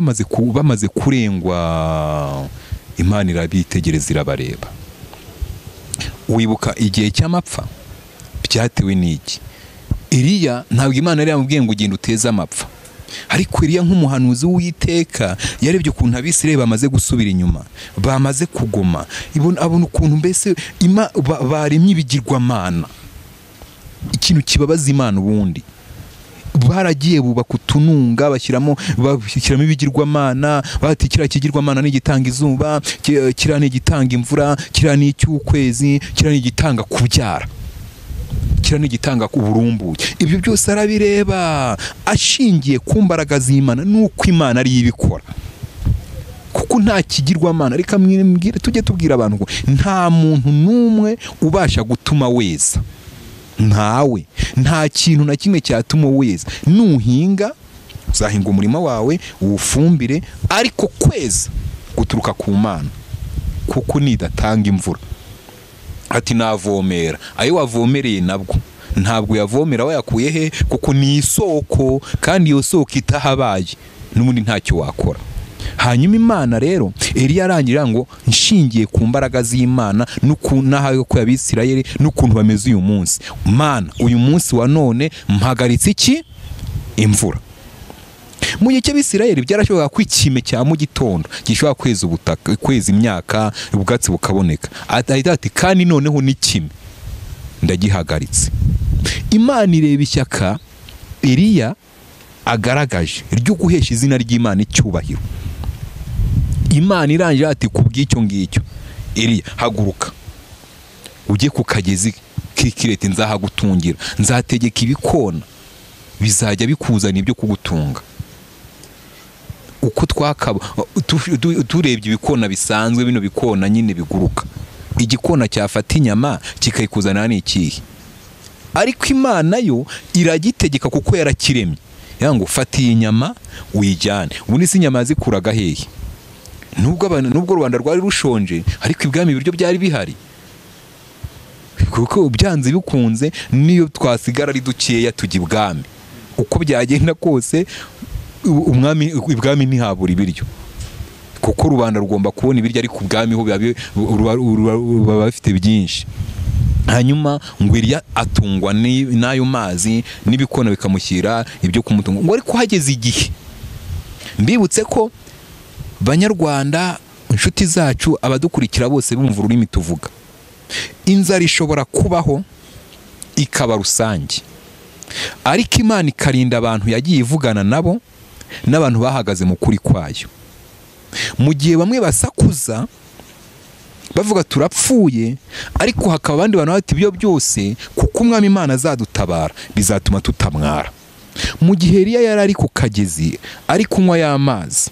bamaze kurengwa, Imana irabitegereza irabareba. wibuka igihe cy'amapfa byatewe n'iki? Eliya ntabwo Imana yari yamubwiye ngo ugende uteze amapfa, ariko Eliya nk'umuhanuzi w'Uwiteka yarebye ukuntu Abisirayeli bamaze gusubira inyuma, bamaze kugoma, abona ukuntu mbese baremye ibigirwamana, ikintu kibabaza Imana. Ubundi baragiye bubaka utununga bashyiramo ibigirwamana, bati kiriya kigirwamana ni igitanga izuba, kiriya ni igitanga imvura, kiriya ni icy'ukwezi, kiriya ni igitanga kubyara, kiriya ni igitanga uburumbuke. Ibyo byose arabireba ashingiye ku mbaraga z'Imana n'uko Imana ariyo ibikora, kuko nta kigirwamana. Reka mwibwire, tujye tubwira abantu ko nta muntu n'umwe ubasha gutuma weza, ntawe, nta kintu na kimwe cyatuma weza. Nuhinga uzahinga umurima wawe uwufumbire, ariko kweza guturuka ku Mana, kuko nidatanga imvura. Ati navomera, ayo wavomereye nabwo ntabwo yavomera wayakuye he, kuko ni isoko, kandi iyo soko itahabaye n'ubundi ntacyo wakora. Hanyuma Imana rero Eliya arangira ngo nshingiye ku mbaraga z'Imana n'ahayo ko Abisirayeli n'ukuntu bameze uyu munsi, Mana uyu munsi wa none mpagaritse iki? Imvura. Mu gihe cy'Abisirayeli byarashoboka ko ikime cya mu gitondo gishobora kweza ubutaka, kweza imyaka, ubwatsi bukaboneka. Ati kandi noneho n'ikime ndagihagaritse. Imana ireba ishyaka Eliya agaragaje ryo guhesha izina ry'Imana icyubahiro. Imana irangije ati kubw'icyo ngicyo, Eliya haguruka ujye ku kagezi k'Ikireti, nzahagutungira, nzategeka ibikona bizajya bikuzana ibyo kugutunga. Uko turebye ibikona bisanzwe, bino bikona nyine biguruka, igikona cyafata inyama kikayikuzana n'ikihe? Ariko Imana yo iragitegeka kuko yarakiremye, yango fata iyi nyama uyijyane. Ubundi si inyama zikuraga hehe? Nubwo Rwanda rwari rushonje, ariko ibwami ibiryo byari bihari, kuko byanze bikunze niyo twasigara ari dukeya tujya ibwami. Uko byagenda kose ibwami ntihabura ibiryo, kuko rubanda rugomba kubona ibiryo, ariko ubwami ho baba bafite byinshi. Hanyuma ngo Eliya atungwa n'ayo mazi n'ibikona bikamushyira ibyo kumutunga. Ngo ariko hageze igihe, mbibutse ko Banyarwanda, inshuti zacu, abadukurikira bose bumva ururimi tuvuga, inzara ishobora kubaho ikaba rusange, ariko Imana ikarinda abantu yagiye ivugana nabo n'abantu bahagaze mu kuri kwayo. Mu gihe bamwe basakuza bavuga turapfuye, ariko hakaba abandi bantu bati ibyo byose kuko Umwami Imana azadutabara bizatuma tutamwara. Mu gihe Eliya yari ari ku kagezi ari kunywa y'amazi,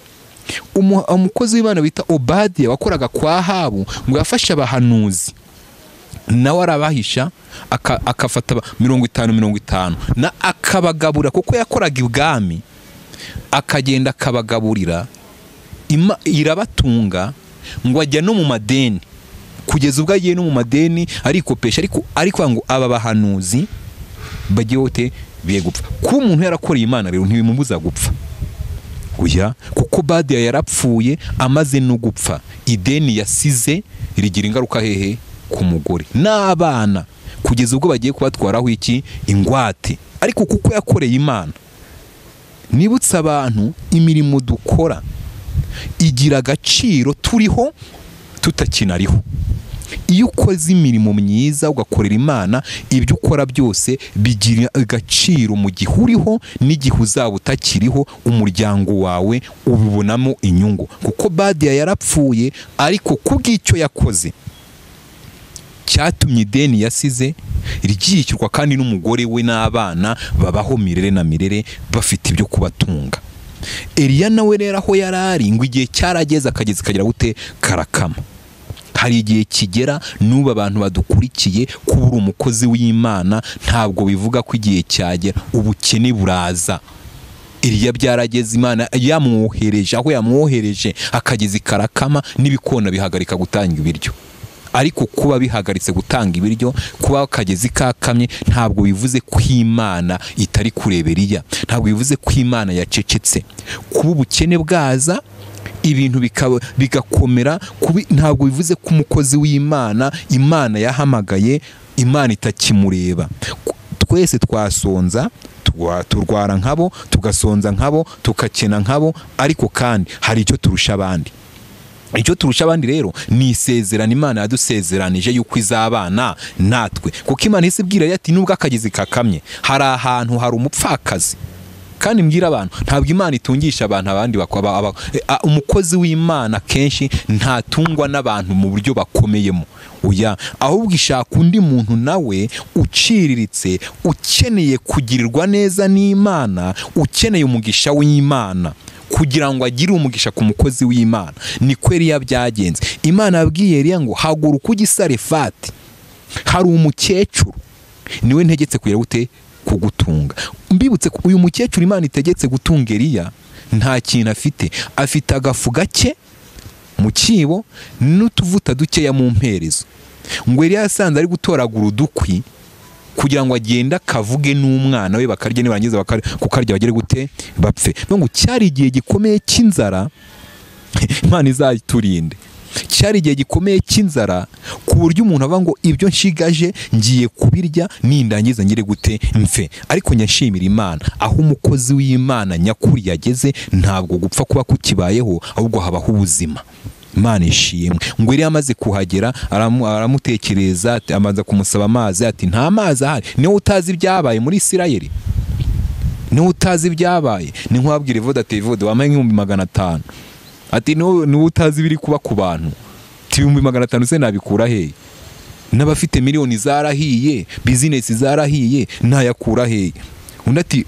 umukozi w'Imana bita Obadiya wakoraga kwa Ahabu ngo yafashe abahanuzi, nawe arabahisha akafata 50 na akabagabura, kuko yakoraga ibwami, akagenda akabagaburira, irabatunga, ngo ajya no mu madeni, kugeza ubwo agiye no mu madeni arikopesha. Ariko ngo aba bahanuzi bagiye wote biye gupfa. Kuba umuntu yarakoreye Imana rero ntibimubuza gupfa, oya, kuko Obadiya yarapfuye amaze no gupfa. Ideni yasize rigira ingaruka hehe? Ku mugore n'abana, kugeza ubwo bagiye kubatwaraho iki? Ingwate. Ariko kuko yakoreye Imana, nibutsa abantu imirimo dukora igira agaciro turiho tutakinariho. Iyo ukoze imirimo myiza ugakorera Imana, ibyo ukora byose bigira agaciro mu gihe uriho n'igihe uzaba utakiriho. Umuryango wawe ubibonamo inyungu, kuko Obadiya yarapfuye, ariko kubw'icyo yakoze cyatumye ideni yasize ryishyurwa, kandi n'umugore we n'abana babaho mirere na mirere bafite ibyo kubatunga. Eliya nawe rero aho yarari, ngo igihe cyarageze akagezi kagira gute? Karakama. Hari igihe kigera, n'ubu abantu badukurikiye, kuba uri umukozi w'Imana ntabwo bivuga ko igihe cyagera ubukene buraza. Eliya byarageze, Imana yamwohereje aho yamwohereje, akagezi karakama, n'ibikona bihagarika gutanga ibiryo. Ariko kuba bihagaritse gutanga ibiryo, kuba akagezi kakamye, ntabwo bivuze ko Imana itari kureba Eliya, ntabwo bivuze ko Imana yacecetse. Kuba ubukene bwaza, ibintu bigakomera. Ntabwo bivuze ko umukozi w'Imana Imana yahamagaye Imana itakimureba. Twese twasonza, turwara nkabo, tugasonza nkabo, tukakena nkabo, ariko kandi hari icyo turusha abandi. Icyo turusha abandi rero ni isezerano Imana yadusezeranije yuko izabana natwe, kuko Imana isibwira ati nubwo akagizi kakamye hari ahantu hari umupfakazi. Kandi mbwira abantu ntabwo Imana itungisha abantu abandi umukozi w'Imana kenshi ntatungwa n'abantu mu buryo bakomeyemo, oya, ahubwo ishaka undi muntu nawe uciriritse, ukeneye kugirirwa neza n'Imana, ukeneye umugisha w'Imana kugira ngo agire umugisha ku mukozi w'Imana. Niko Eliya byagenze. Imana yabwiye Eliya ngo haguruka ujye i Sarefati, hari umukecuru niwe ntegetse kugira gute kugutunga. Mbibutse ko uyu mukecuru Imana itegetse gutunga Eliya nta kintu afite agafu gake mu kibo n'utuvuta dukeya mu mperezo. Ngo Eliya yasanze ari gutoragura udukwi kugira ngo agenda kavuge n'umwana we bakarya, nibarangiza kukarya bagere gute bapfe. Ngo cyari igihe gikomeye cy'inzara, Imana izayiturinde. Cyari igihe gikomeye cy'inzara ku buryo umuntu ava ngo ibyo nshigaje ngiye kubirya nindangiza ngire gute mfe. Ariko nyashimira Imana aho umukozi w'Imana nyakuri yageze, ntabwo gupfa kuba kukibayeho, ahubwo habaho ubuzima. Imana ishimwe. Ngo Eliya amaze kuhagera aramutekereza, amaze kumusaba amazi, ati nta mazi ahari. Niwe utazi ibyabaye muri Isirayeli, niwe utazi ibyabaye. Ni nkwabwira Evode ati Evode wamaye 500. Ati niwe utazi ibiri kuba ku bantu. 500 se nabikura he? N'abafite miliyoni zarahiye, business zarahiye, ntayakura he? Undi ati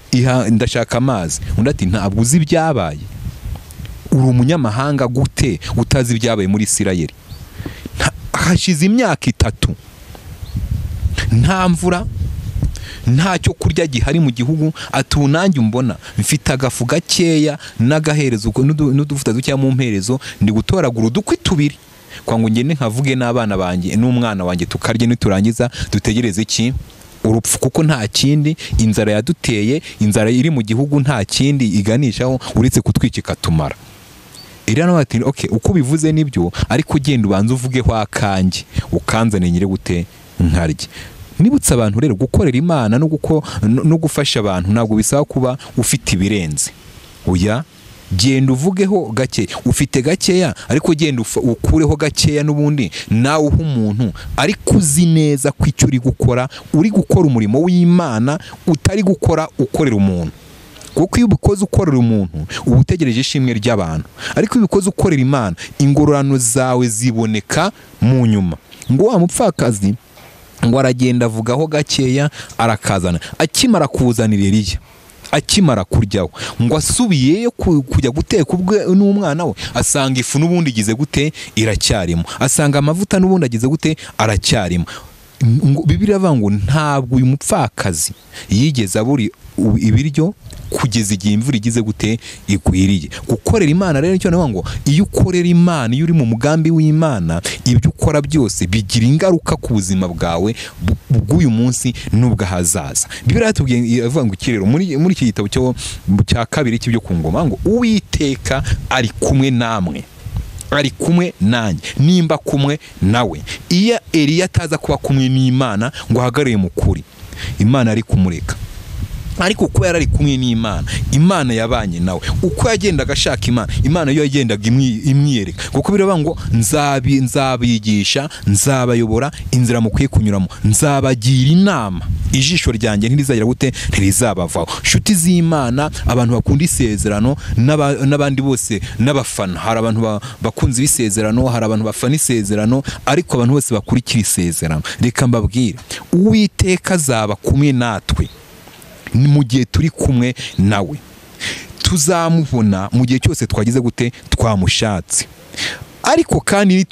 ndashaka amazi. Undi ati ntabwo uzi ibyabaye. Uri umunyamahanga gute utazi ibyabaye muri Isirayeli? Hashize imyaka 3 nta mvura, nta cyo kurya gihari mu gihugu. Atunange umbona mfite agafu gakeya n'agaherezo n'udufuta dukeya mu mperezo, ndi gutoragura udukwi 2 kwa ngo ngende nkavuge n'abana banjye n'umwana wanjye tukarye, niturangiza dutegereze iki? Urupfu. Kuko nta kindi inzara yaduteye, inzara iri mu gihugu nta kindi iganishaho uretse kutwica ikatumara. Eliya nawe ati okay, uko bivuze nibyo, ariko ugenda ubanza uvugeho akanjye ukanzane nyire gute nkarye. Nibutse abantu rero gukorera Imana no gufasha abantu ntabwo bisaba kuba ufite ibirenze, oya, genda uvugeho gake. Ufite gakeya ariko genda ukureho gakeya, n'ubundi nawe uha umuntu, ariko uzi neza ko icyo uri gukora umurimo w'Imana, utari gukora ukorera umuntu. Kuko iyo ubikoze ukorera umuntu uba utegereje ishimwe ry'abantu, ariko iyo ubikoze ukorera Imana ingororano zawe ziboneka mu nyuma. Ngo wa mupfakazi ngo aragenda avugaho gakeya, arakazana. Akimara kuzanira Eliya, akimara kuryaho, ngo asubiyeyo kujya guteka ubwe n'umwana we, asanga ifu n'ubundi igize gute iracyarimo, asanga amavuta n'ubundi agize gute aracyarimo. Bibiliya ivuga ngo ntabwo uyu mupfakazi yigeze aburi ibiryo kugeza igihe imvura igize gute igwiriye. Gukorera Imana rero nicyo navuga ngo iyo ukorera Imana, iyo uri mu mugambi w'Imana, ibyo ukora byose bigira ingaruka ku buzima bwawe bw'uyu munsi n'ubw'ahazaza. Bibiliya yatubwiye ivuga ngo iki rero muri iki gitabo cya 2 cy'ibyo ku ngoma, ngo Uwiteka ari kumwe namwe, ari kumwe nanjye nimba kumwe nawe. Iyo Eliya ataza kuba kumwe n'Imana ngo ahagarare mu kuri, Imana ari kumureka. Ariko kuko yari ari kumwe n'Imana, Imana yabanye nawe. Uko yagendaga ashaka Imana, Imana yo yagendaga imwiyereka. Kuko biravuga ngo nzabigisha, nzabayobora inzira mukwiye kunyuramo, nzabagira inama, ijisho ryanjye ntirizagira gute ntirizabavaho. Nshuti z'Imana, abantu bakunda isezerano n'abandi bose n'abafana, hari abantu bakunze isezerano, hari abantu bafana isezerano, ariko abantu bose bakurikira isezerano, reka mbabwire Uwiteka azaba kumwe natwe mu gihe turi kumwe nawe. Tuzamubona mu gihe cyose twagize gute twamushatse, ariko kandi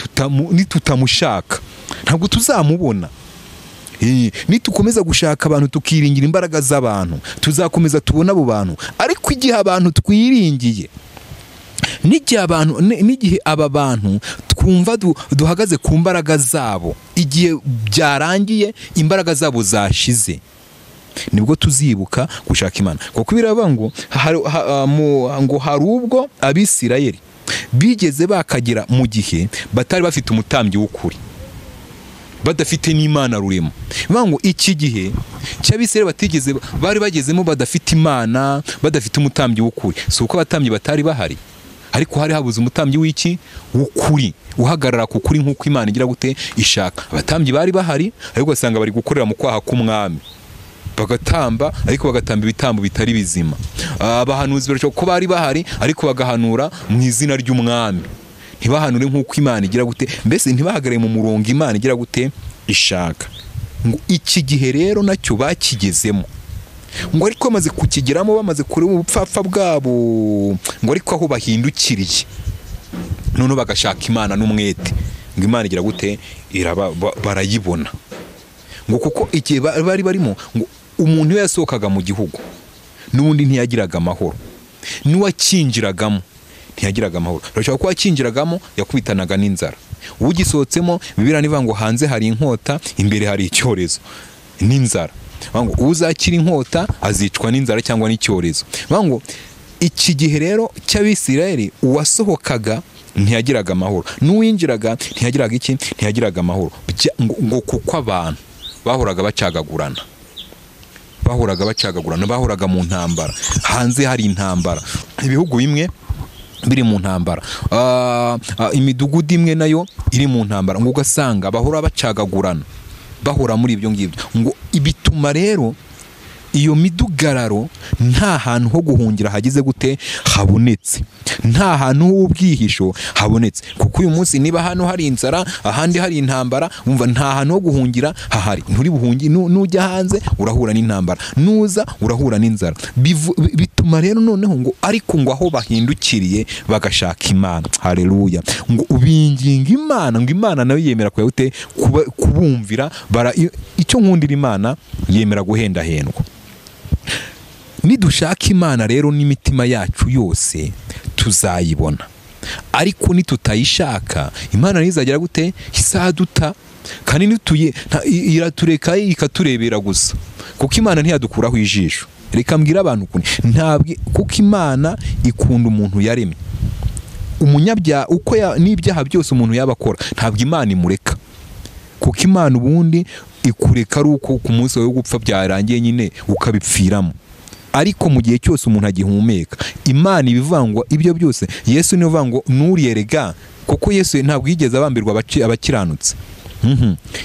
nitutamushaka ntabwo tuzamubona. Nitukomeza gushaka abantu tukiringira imbaraga z'abantu, tuzakomeza tubona abo bantu. Ariko igihe abantu twiringiye, n'igihe aba bantu twumva duhagaze ku mbaraga zabo, igihe byarangiye imbaraga zabo zashize, nibwo tuzibuka gushaka Imana. Kuko biravuga ngo hari ubwo Abisirayeli bigeze bakagera mu gihe batari bafite umutambyi w'ukuri, badafite n'Imana rurema. Bivuga ngo iki gihe cy'Abisirayeli bari bagezemo badafite Imana, badafite umutambyi w'ukuri. Si uko abatambyi batari bahari, ariko hari habuze umutambyi w'ukuri uhagarara ku kuri nk'uko Imana igira gute ishaka. Abatambyi bari bahari, ariko ugasanga bari gukorera mu kwaha k'umwami, bagatamba ariko bagatamba ibitambo bitari bizima. Abahanuzi barashobora ko bari bahari, ariko bagahanura mu izina ry'umwami, ntibahanure nk'uko Imana igira gute, mbese ntibahagare mu murongo Imana igira gute ishaka. Ngo iki gihe rero nacyo bakigezemo, ngo ariko bamaze kukigeramo, bamaze kureba ubupfapfa bwabo, ngo ariko aho bahindukiriye none bagashaka Imana n'umwete, ngo Imana igira gute barayibona. Ngo kuko igihe bari barimo, ngo umuntu yasohokaga mu gihugu n'ubundi ntiyagiraga amahoro, n'uwakinjiragamo ntiyagiraga amahoro. Urashobora kuba wakinjiragamo yakubitanaga n'inzara, ugisohotsemo Bibiliya nivuga ngo hanze hari inkota, imbere hari icyorezo n'inzara. Ngo uzakira inkota azicwa n'inzara cyangwa n'icyorezo. Ngo iki gihe rero cy'Abisirayeli uwasohokaga ntiyagiraga amahoro, n'uwinjiraga ntiyagiraga amahoro. Ngo kuko abantu bahoraga bacagagurana, bahoraga mu ntambara, hanze hari intambara, ibihugu bimwe biri mu ntambara, imidugudu imwe nayo iri mu ntambara. Ngo ugasanga bahora bacagagurana, bahora muri ibyo ngibyo. Ngo ibituma rero iyo midugararo nta hantu ho guhungira hagize gute habonetse, nta hantu h'ubwihisho habonetse. Kuko uyu munsi niba hano hari inzara, ahandi hari intambara, umva nta hantu ho guhungira hahari. Nturi buhungi, nujya hanze urahura n'intambara, nuza urahura n'inzara. Bituma rero noneho ngo ariko ngo aho bahindukiriye bagashaka Imana, haleluya, ngo ubinginga Imana, ngo Imana nayo yemera kubumvira. Icyo nkundira Imana, yemera guhendahendwa. Nidushaka Imana rero n'imitima yacu yose tuzayibona, ariko nitutayishaka Imana ntizagira gute isaduta, kandi iratureka ikaturebera gusa, kuko Imana ntiyadukuraho ijisho. Reka mbwira abantu kuko Imana ikunda umuntu yaremye. Umunyabyaha uko n'ibyaha byose umuntu yabakora, ntabwo Imana imureka, kuko Imana ubundi ikureka ari uko ku munsi wo gupfa byarangiye nyine ukabipfiramo. Ariko mu gihe cyose umuntu agihumeka, Imana ibivangwa ibyo byose. Yesu niwe uvuga ngo nuriyerega, kuko Yesu ntabwo yigeze abambirwa abakiranutse.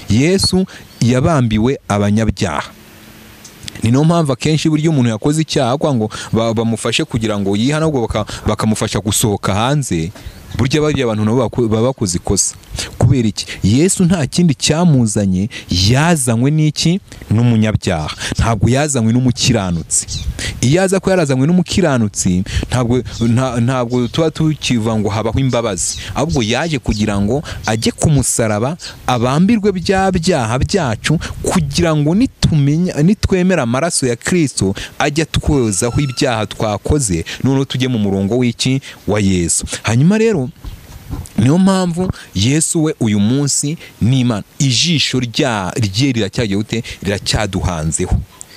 Yesu yabambiwe abanyabyaha. Ni no mpamvu akenshi buryo umuntu yakoze icyaha kwa ngo bamufashe kugira ngo yihana, ahubwo bakamufasha gusohoka hanze, burya bari abantu nabo baba bakoze ikosa. Kubera iki? Yesu nta kindi cyamuzanye, yazanywe n'iki? N'umunyabyaha, ntabwo yazanywe n'umukiranutsi. Iyo aza ko yarazanywe n'umukiranutsi, ntabwo tuba tukiva ngo habaho imbabazi, ahubwo yaje kugira ngo ajye ku musaraba abambirwe bya byaha byacu, kugira ngo nitwemera amaraso ya Kristo ajya twozaho ibyaha twakoze, noneho tujye mu murongo w'iki wa Yesu. Hanyuma rero niyo mpamvu Yesu we uyu munsi ni Imana. Ijisho rye riracyagiye gute? Riracyaduhanzeho,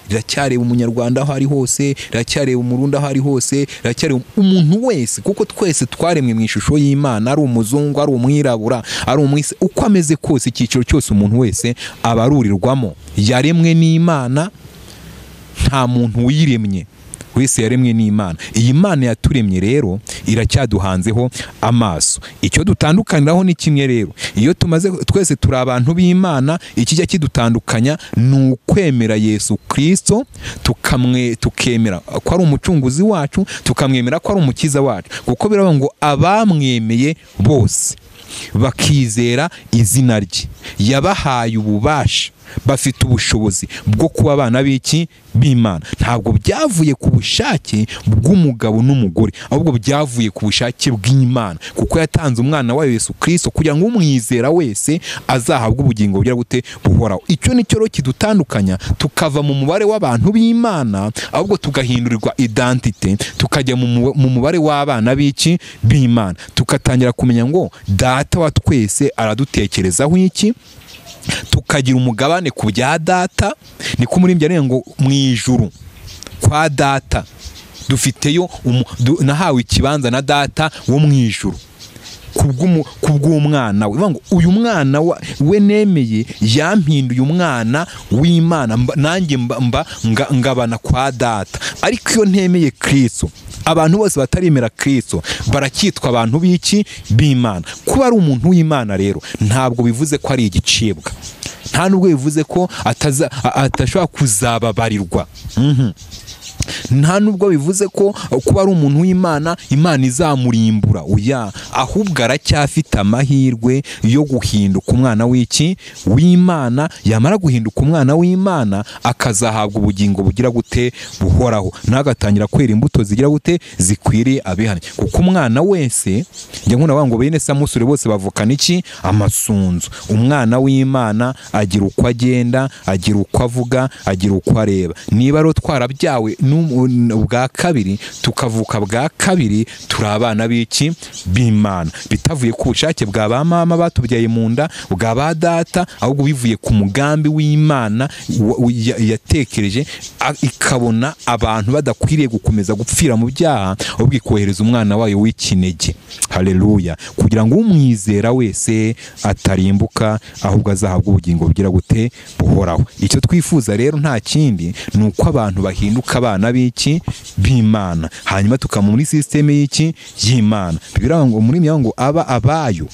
riracyareba umunyarwanda aho ari hose, riracyareba umurundi aho ari hose, riracyareba umuntu wese, kuko twese twaremwe mu ishusho y'Imana. Ari umuzungu, ari umwirabura, ari umwise, uko ameze kose, icyiciro cyose umuntu wese abarurirwamo, yaremwe n'Imana. Nta muntu wiremye, wese yaremwe n'Imana. Iyi Mana yaturemye rero iracyaduhanzeho amaso. Icyo dutandukaniraho ni kimwe rero, iyo tumaze twese turi abantu b'Imana, ikijya kidutandukanya ni ukwemera Yesu Kristo, tukemera ko ari umucunguzi wacu, tukamwemera ko ari umukiza wacu. Kuko biravuga ngo abamwemeye bose bakizera izina rye, yabahaye ububasha, bafite ubushobozi bwo kuba abana b'iki? B'Imana. Ntabwo byavuye ku bushake bw'umugabo n'umugore, ahubwo byavuye ku bushake bw'Imana, kuko yatanze umwana wayo Yesu Kristo kugira ngo umwizera wese azahabwe ubugingo bugira gute? Buhoraho. Icyo ni cyo rero kidutandukanya, tukava mu mubare w'abantu b'Imana, ahubwo tugahindurirwa identite, tukajya mu mubare w'abana b'iki? B'Imana. Tugatangira kumenya ngo data wa twese aradutekerezaho iki? tukagira umugabane ku bya data. Niko muri mbya ngo mu ijuru kwa data dufiteyo nahawe ikibanza na data wo mu ijuru kubw'umwana we. Ngo uyu mwana we nemeye yampinduye umwana w'Imana, nanjye ngabana kwa data. Ariko iyo ntemeye Kristo, abantu bose bataremera Kristo baracyitwa abantu b'iki b'Imana. Kuba ari umuntu w'Imana rero ntabwo bivuze ko ari igicibwa, nta nubwo bivuze ko atashobora kuzababarirwa, nta nubwo bivuze ko kuba ari umuntu w'Imana Imana izamurimbura. Oya, ahubwo aracyafite amahirwe yo guhinduka umwana w'iki w'Imana. Yamara guhinduka umwana w'Imana akazahabwa ubugingo bugira gute buhoraho, nagatangira kwera imbuto zigira gute zikwiriye abihane. Kuko umwana wese njye nkunda ngo bene Samusure bose bavukana iki amasunzu. Umwana w'Imana agira uko agenda, agira uko avuga, agira uko areba. Niba rero twarabyawe bwa kabiri tukavuka bwa kabiri, turi abana b'iki b'Imana, bitavuye ku bushake bwa ba mama batubyaye mu nda bwa ba data, ahubwo bivuye ku mugambi w'Imana yatekereje ikabona abantu badakwiriye gukomeza gupfira mu byaha, ahubwo ikohereza umwana wayo w'ikinege. Haleluya! Kugira ngo umwizera wese atarimbuka, ahubwo azahabwa ubugingo bugira gute buhoraho. Icyo twifuza rero nta kindi ni uko abantu bahinduka abana b'iki b'Imana, hanyuma tukaba muri systeme y'iki y'Imana. Bibira ngo muri ngo aba abayo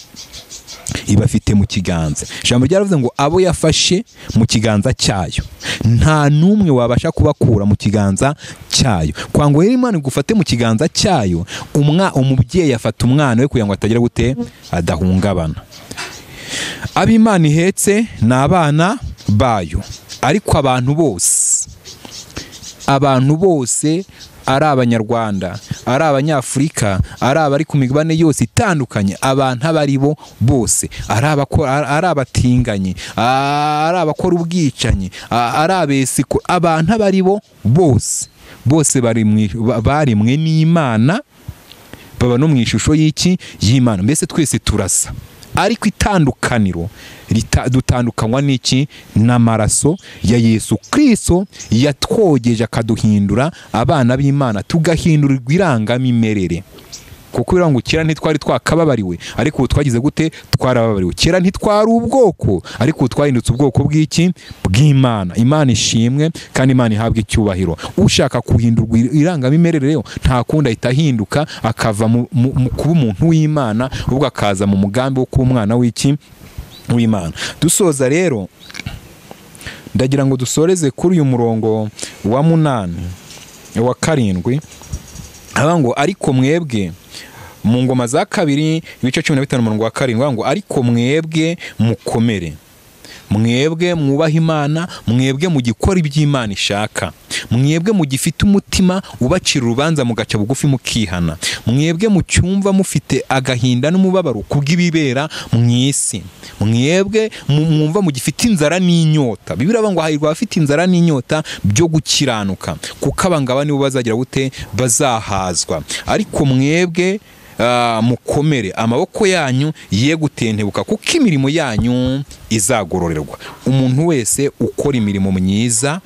ibafite mu kiganza. Ijambo ryaravuze ngo abo yafashe mu kiganza cyayo nta numwe wabasha kubakura mu kiganza cyayo. Kwa ngo Imana igufate mu kiganza cyayo, umubyeyi afata umwana we kugira ngo atagira gute adahungabana. Ab'Imana ihetse ni abana bayo, ariko abantu bose ari Abanyarwanda, ari Abanyafurika, ari abari ku migabane yose itandukanye, abantu abari bo bose, ari abatinganyi, ari abakora ubwicanyi, ari abesiko, abantu abari bo bose barimwe n'Imana, baba no mu ishusho y'iki y'Imana. Mbese twese turasa, ariko itandukaniro dutandukanywa n'iki n'amaraso ya Yesu Kristo yatwogeje akaduhindura abana b'Imana, tugahindurirwa irangamimerere. Kuko birango kera ntitwari twakababariwe, ariko ubu twagize gute twarababariwe. Kera ntitwari ubwoko, ariko ubu twahindutse ubwoko bw'iki bw'Imana. Imana ishimwe kandi Imana ihabwa icyubahiro. Ushaka guhindurwa irangamimerere rero nta kundi ahita ahinduka akava mu kuba umuntu w'Imana, ubwo akaza mu mugambi wo kuba umwana w'iki w'Imana. Dusoza rero ndagira ngo dusoreze kuri uyu murongo wa 8 wa 7 ngo ariko mwebwe mu ngoma za 2 ibice 15 umurongo wa 7 ngo ariko mwebwe mukomere, mwebwe mwubaha Imana, mwebwe mugikora iby'Imana ishaka, mwebwe mugifite umutima ubacira urubanza mugaca bugufi mukihana, mwebwe mucyumva mufite agahinda n'umubabaro kubw'ibibera mu isi, mwebwe mwumva mugifite inzara n'inyota. Bibira ngo hahirwa abafite inzara n'inyota byo gukiranuka, kuko abangaba nibo bazagira gute bazahazwa. Ariko mwebwe mukomere, amaboko yanyu ye gutentebuka, kuko imirimo yanyu izagororerwa. Umuntu wese ukora imirimo myiza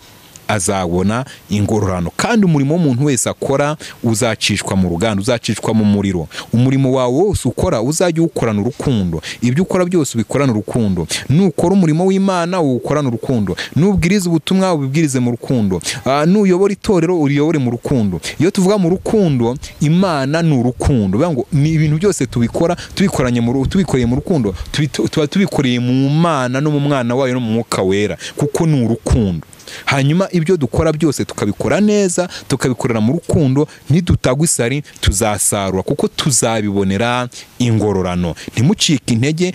azabona ingororano, kandi umurimo w'umuntu wese akora uzacishwa mu ruganda, uzacishwa mu muriro. Umurimo wawe wose ukora uzajya uwukorana urukundo, ibyo ukora byose ubikorana urukundo. Nukora umurimo w'Imana uwukorana urukundo, nubwiriza ubutumwa ubibwirize mu rukundo, nuyobora itorero uriyobore mu rukundo. Iyo tuvuga mu rukundo, Imana ni urukundo. Bivuga ngo ni ibintu byose tubikora tubikoranye tubikoreye mu rukundo, tuba tubikoreye mu Mana no mu mwana wayo no mu mwuka wera, kuko ni urukundo. Hanyuma ibyo dukora byose tukabikora neza, tukabikorera mu rukundo, nidutagwa isari tuzasarura, kuko tuzabibonera ingororano. Ntimucike intege,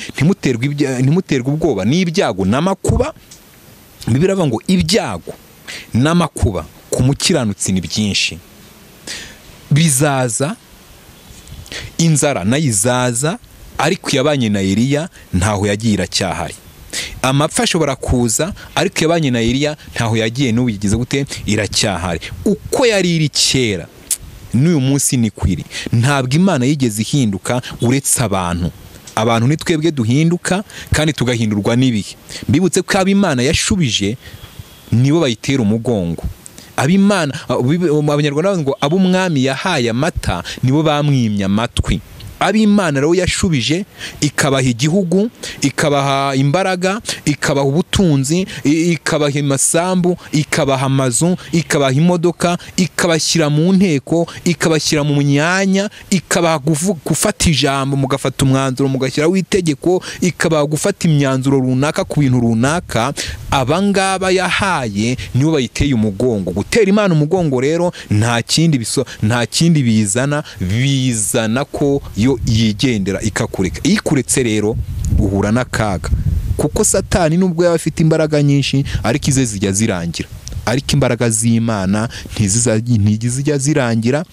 ntimuterwe ubwoba n'ibyago n'amakuba. Bibira ngo ibyago n'amakuba ku mukiranutsi ni byinshi, bizaza, inzara nayo izaza, ariko yabanye na Eliya ntaho yagiye iracyahari. Amapfa ashobora kuza, ariko yabanye na Eliya ntaho yagiye n'ubu yigize gute iracyahari. Uko yari iri kera n'uyu munsi ni kwiri. Ntabwo Imana yigeze ihinduka uretse abantu. abantu ni twebwe duhinduka kandi tugahindurwa n'ibihe. Mbibutse ko ab'Imana yashubije nibo bayitera umugongo. Ab'Imana abanyarwanda ngo ab'umwami yahaye amata nibo bamwimye amatwi. Ab'Imana rero yashubije ikabaha igihugu, ikabaha imbaraga, ikabaha ubutunzi, ikabaha amasambu, ikabaha amazu, ikabaha imodoka, ikabashyira mu nteko, ikabashyira mu myanya, ikabaha gufata ijambo, mugafata umwanzuro, mugashyiraho itegeko, ikabaha gufata imyanzuro runaka ku bintu runaka. Abangaba yahaye nibo bayiteye umugongo. Gutera Imana umugongo rero nta kindi bizana ko yo yigendera ikakureka. Ikuretse rero uhura n'akaga, kuko Satani nubwo yaba afite imbaraga nyinshi ariko ize zijya zirangira, ariko imbaraga z'Imana ntizijya zirangira,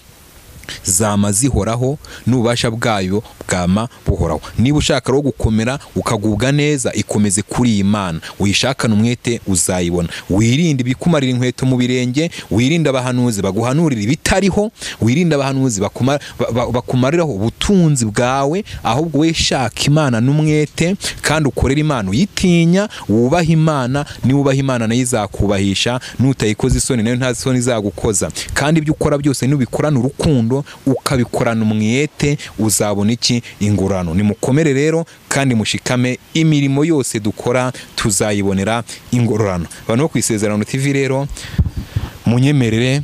zama zihoraho n'ububasha bwayo bwama buhoraho. Niba ushaka rero gukomera ukagubwa neza, ikomeze kuri Imana, uyishakane umwete uzayibona. Wirinde ibikumarira inkweto mu birenge, wirinde abahanuzi baguhanurira ibitariho, wirinde abahanuzi bakumariraho ubutunzi bwawe, ahubwo we shaka Imana n'umwete kandi ukorera Imana uyitinya, wubaha Imana. Niba ubaha Imana nayo izakubahisha, nutayikoza isoni nayo nta soni izagukoza. Kandi ibyo ukora byose nubikorana urukundo, ukabikorana umwete, uzabona iki? Ingorano. Nimukomere rero kandi mushikame, imirimo yose dukora tuzayibonera ingororano. Abantu bo ku Isezerano TV rero munyemerere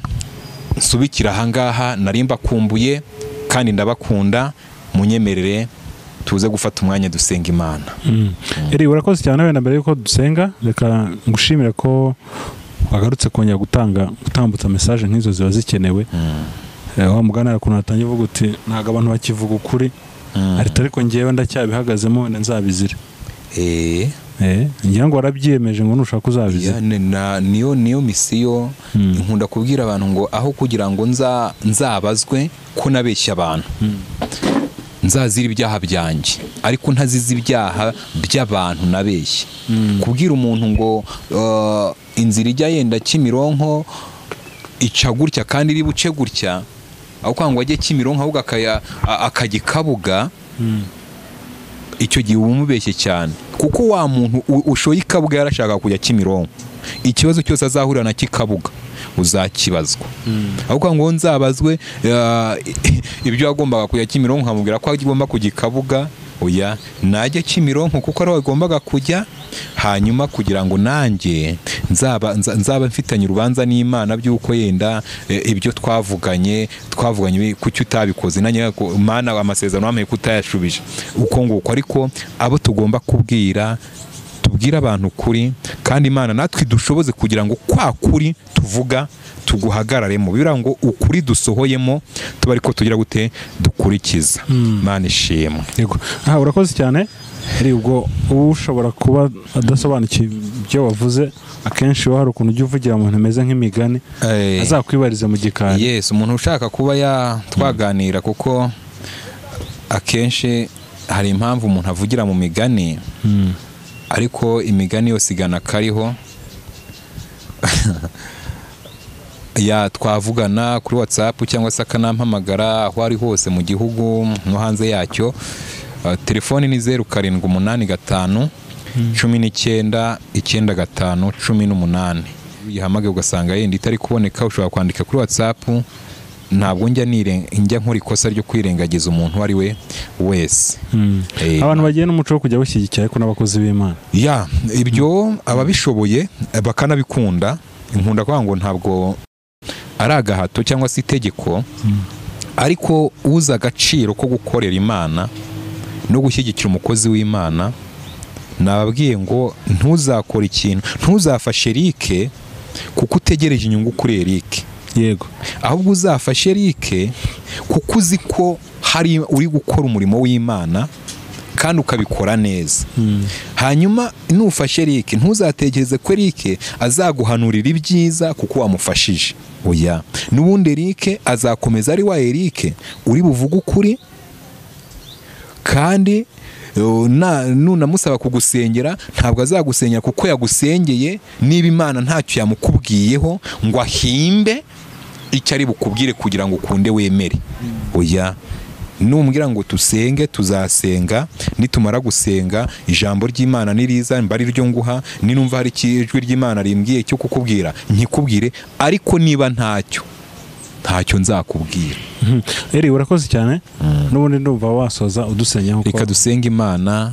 nsubikira ahangaha, narimba kumbuye kandi ndabakunda. Munyemerere tuze gufata umwanya dusenga Imana. Eri urakoze cyane. Wenda mbere yuko dusenga reka ngushimire ko wagarutse kongera gutambutsa message nk'izo ziba zikenewe. Wa mugana ukuntu atangiye uvuga uti ntago abantu bakivuga ukuri, ariko ngewe ndacyabihagazemo nzabizira. Ngira ngo warabyiyemeje ngo nushaka uzabizira. Niyo misiyo. Nkunda kubwira abantu ngo aho kugira ngo nzabazwe ko nabeshya abantu, nzazira ibyaha byanjye ariko ntaziza ibyaha by'abantu nabeshya. Kubwira umuntu ngo inzira ijya yenda Kimironko ica gutya kandi iri buce gutya, aho kwangwa ajye Kimironko ahubwo akajya Kabuga, icyo gihe umubeshye cyane. Kuko wa muntu ushoye Kabuga yarashaka kujya Kimironko, ikibazo cyose azahurira na Kabuga uzakibazwa. Aho kwangwa nzabazwe ibyo yagombaga kujya Kimironko nkamubwira ko agomba kujya Kabuga, oya najya Kimironko kuko ari wagombaga kujya. Hanyuma kugira ngo nanjye nzaba mfitanye urubanza n'Imana by'uko yenda ibyo twavuganye kuki utabikoze, nanjye Mana amasezerano wameye kutayashubije uko nguko. Ariko abo tugomba kubwira, tubwira abantu kuri, kandi Imana natwe dushoboze kugira ngo kwa kuri tuvuga tuguhagararemo, bibira ngo ukuri dusohoyemo tuba ariko tugira gute dukurikiza. Mana ishimwe. Yego. Urakoze cyane. Ubwo ushobora kuba adasobanukiye ibyo wavuze, akenshi hari ukuntu ujya uvugira mu bintu bimeze nk'imigani, azakwibariza mu gikari. Yes, umuntu ushaka kuba twaganira, kuko akenshi hari impamvu umuntu avugira mu migani, ariko imigani yose igana kariho. Twavugana kuri WhatsApp cyangwa se akanampamagara aho ari hose mu gihugu no hanze yacyo. Telefoni ni 0785 19 95 18. Uyihamage ugasanga yenda itari kuboneka, ushobora kwandika kuri WhatsApp. Ntabwo njya nkora ikosa ryo kwirengagiza umuntu ari we wese. Abantu bagiye n'umuco wo kujya bashyigikira ariko n'abakozi b'Imana. Ibyo ababishoboye bakanabikunda, inkunda kwa ngo ntabwo ari agahato cyangwa se itegeko, ariko uza agaciro ko gukorera Imana no gushyigikira umukozi w'Imana, nababwiye ngo ntuzakora ikintu, ntuzafashe Eric kuko utegereje inyungu kuri Eric. Yego. Ahubwo uzafashe Eric kuko uzi ko hari uri gukora umurimo w'Imana kandi ukabikora neza. Hanyuma nufashe Eric ntuzatekereze ko Eric azaguhanurira ibyiza kuko wamufashije. Oya, n'ubundi Eric azakomeza ari wa Eric uri buvuga ukuri, kandi nunamusaba kugusengera ntabwo azagusengera kuko yagusengeye niba Imana ntacyo yamukubwiyeho ngo ahimbe icyo ari bukubwire kugira ngo ukunde wemere. Oya, numbwira ngo tusenge tuzasenga, nitumara gusenga ijambo ry'Imana niriza mbari ryo nguha, ninumva hari ijwi ry'Imana rimbwiye cyo kukubwira nkikubwire, ariko niba ntacyo nzakubwira. Eri urakoze cyane. Nubundi ndumva wasoza udusenya nko reka dusenga Imana.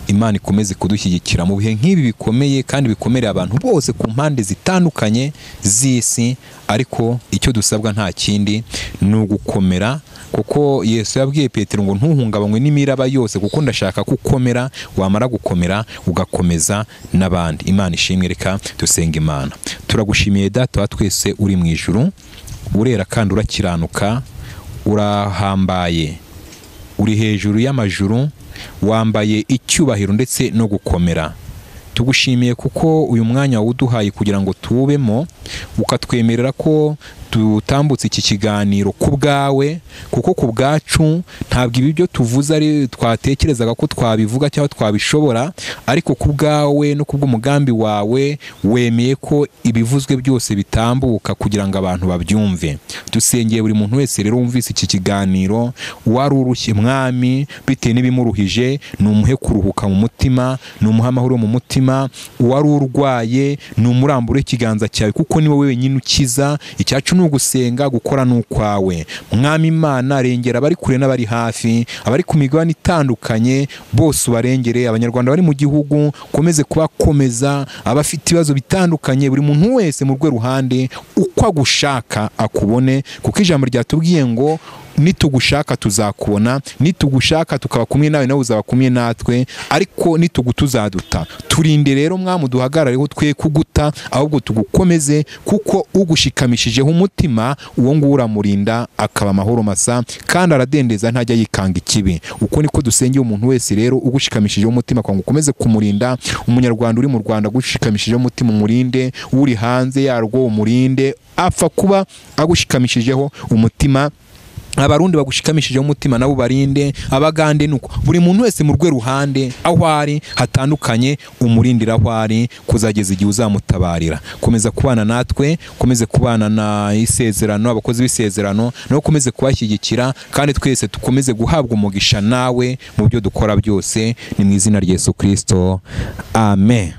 Imana ikomeze kudushyigikira mu bihe nk'ibi bikomeye kandi bikomereye abantu bose ku mpande zitandukanye z'isi, ariko icyo dusabwa nta kindi ni ugukomera, kuko Yesu yabwiye Petero ngo ntuhungabanywe n'imiraba yose, kuko ndashaka gukomera, wamara gukomera ugakomeza n'abandi. Imana ishimwe. Reka dusenga Imana. Turagushimiye Data wa twese uri mu ijuru, urera kandi urakiranuka, urahambaye, uri hejuru y'amajuru, wambaye icyubahiro ndetse no gukomera. Tugushimiye kuko uyu mwanya wuduhaye kugira ngo tuwubemo, ukatwemerera ko tutambutse iki kiganiro ku bwawe, kuko ku bwacu ntabwo ibi byo tuvuze ari twatekerezaga ko twabivuga cyangwa twabishobora, ariko ku bwawe no kubw'umugambi wawe wemeye ko ibivuzwe byose bitambuka kugira ngo abantu babyumve. Dusengeye buri muntu wese rero wumvise iki kiganiro, wari urushye Mwami bitewe n'ibimuruhije, numuhe kuruhuka mu mutima, numuhe amahoro mu mutima, wari urwaye numurambure ikiganza cyawe, kuko ni wowe wenyine ukiza. Icyacu ni ugusenga, gukora n'ukwawe. Mwami Imana, rengera abari kure n'abari hafi, abari ku migabane itandukanye bose ubarengere, abanyarwanda bari mu gihugu komeze kubakomeza, abafite ibibazo bitandukanye, buri muntu wese mu rwe ruhande uko agushaka akubone, kuko ijambo ryatubwiye ngo nitugushaka tuzakubona, nitugushaka tukaba kumwe nawe, nawe uzaba kumwe natwe, ariko nitugutuzaduta. Turinde rero Mwami, duhagarareho twe kuguta, ahubwo tugukomeze, kuko ugushikamishije umutima uwo nguwo uramurinda akaba amahoro masa, kandi aradendeza ntajya yikanga ikibi. Uko niko dusengeye umuntu wese rero ugushikamishije umutima, kwa ngo ukomeze kumurinda. Umunyarwanda uri mu Rwanda ugushikamishije umutima umurinde, uri hanze yarwo umurinde, apfa kuba agushikamishijeho umutima. Abarundi bagushikamishije umutima nabo barinde, abagande nuko buri muntu wese mu rwe ruhande aho ari hatandukanye umurindira aho ari, kuzageza igihe uzamutabarira. Komeza kubana natwe, komeze kubana na isezerano, abakozi b'isezerano, no komeze kubashyigikira, kandi twese tukomeze guhabwa umugisha nawe mu byo dukora byose, ni mu izina rya Yesu Kristo, amen.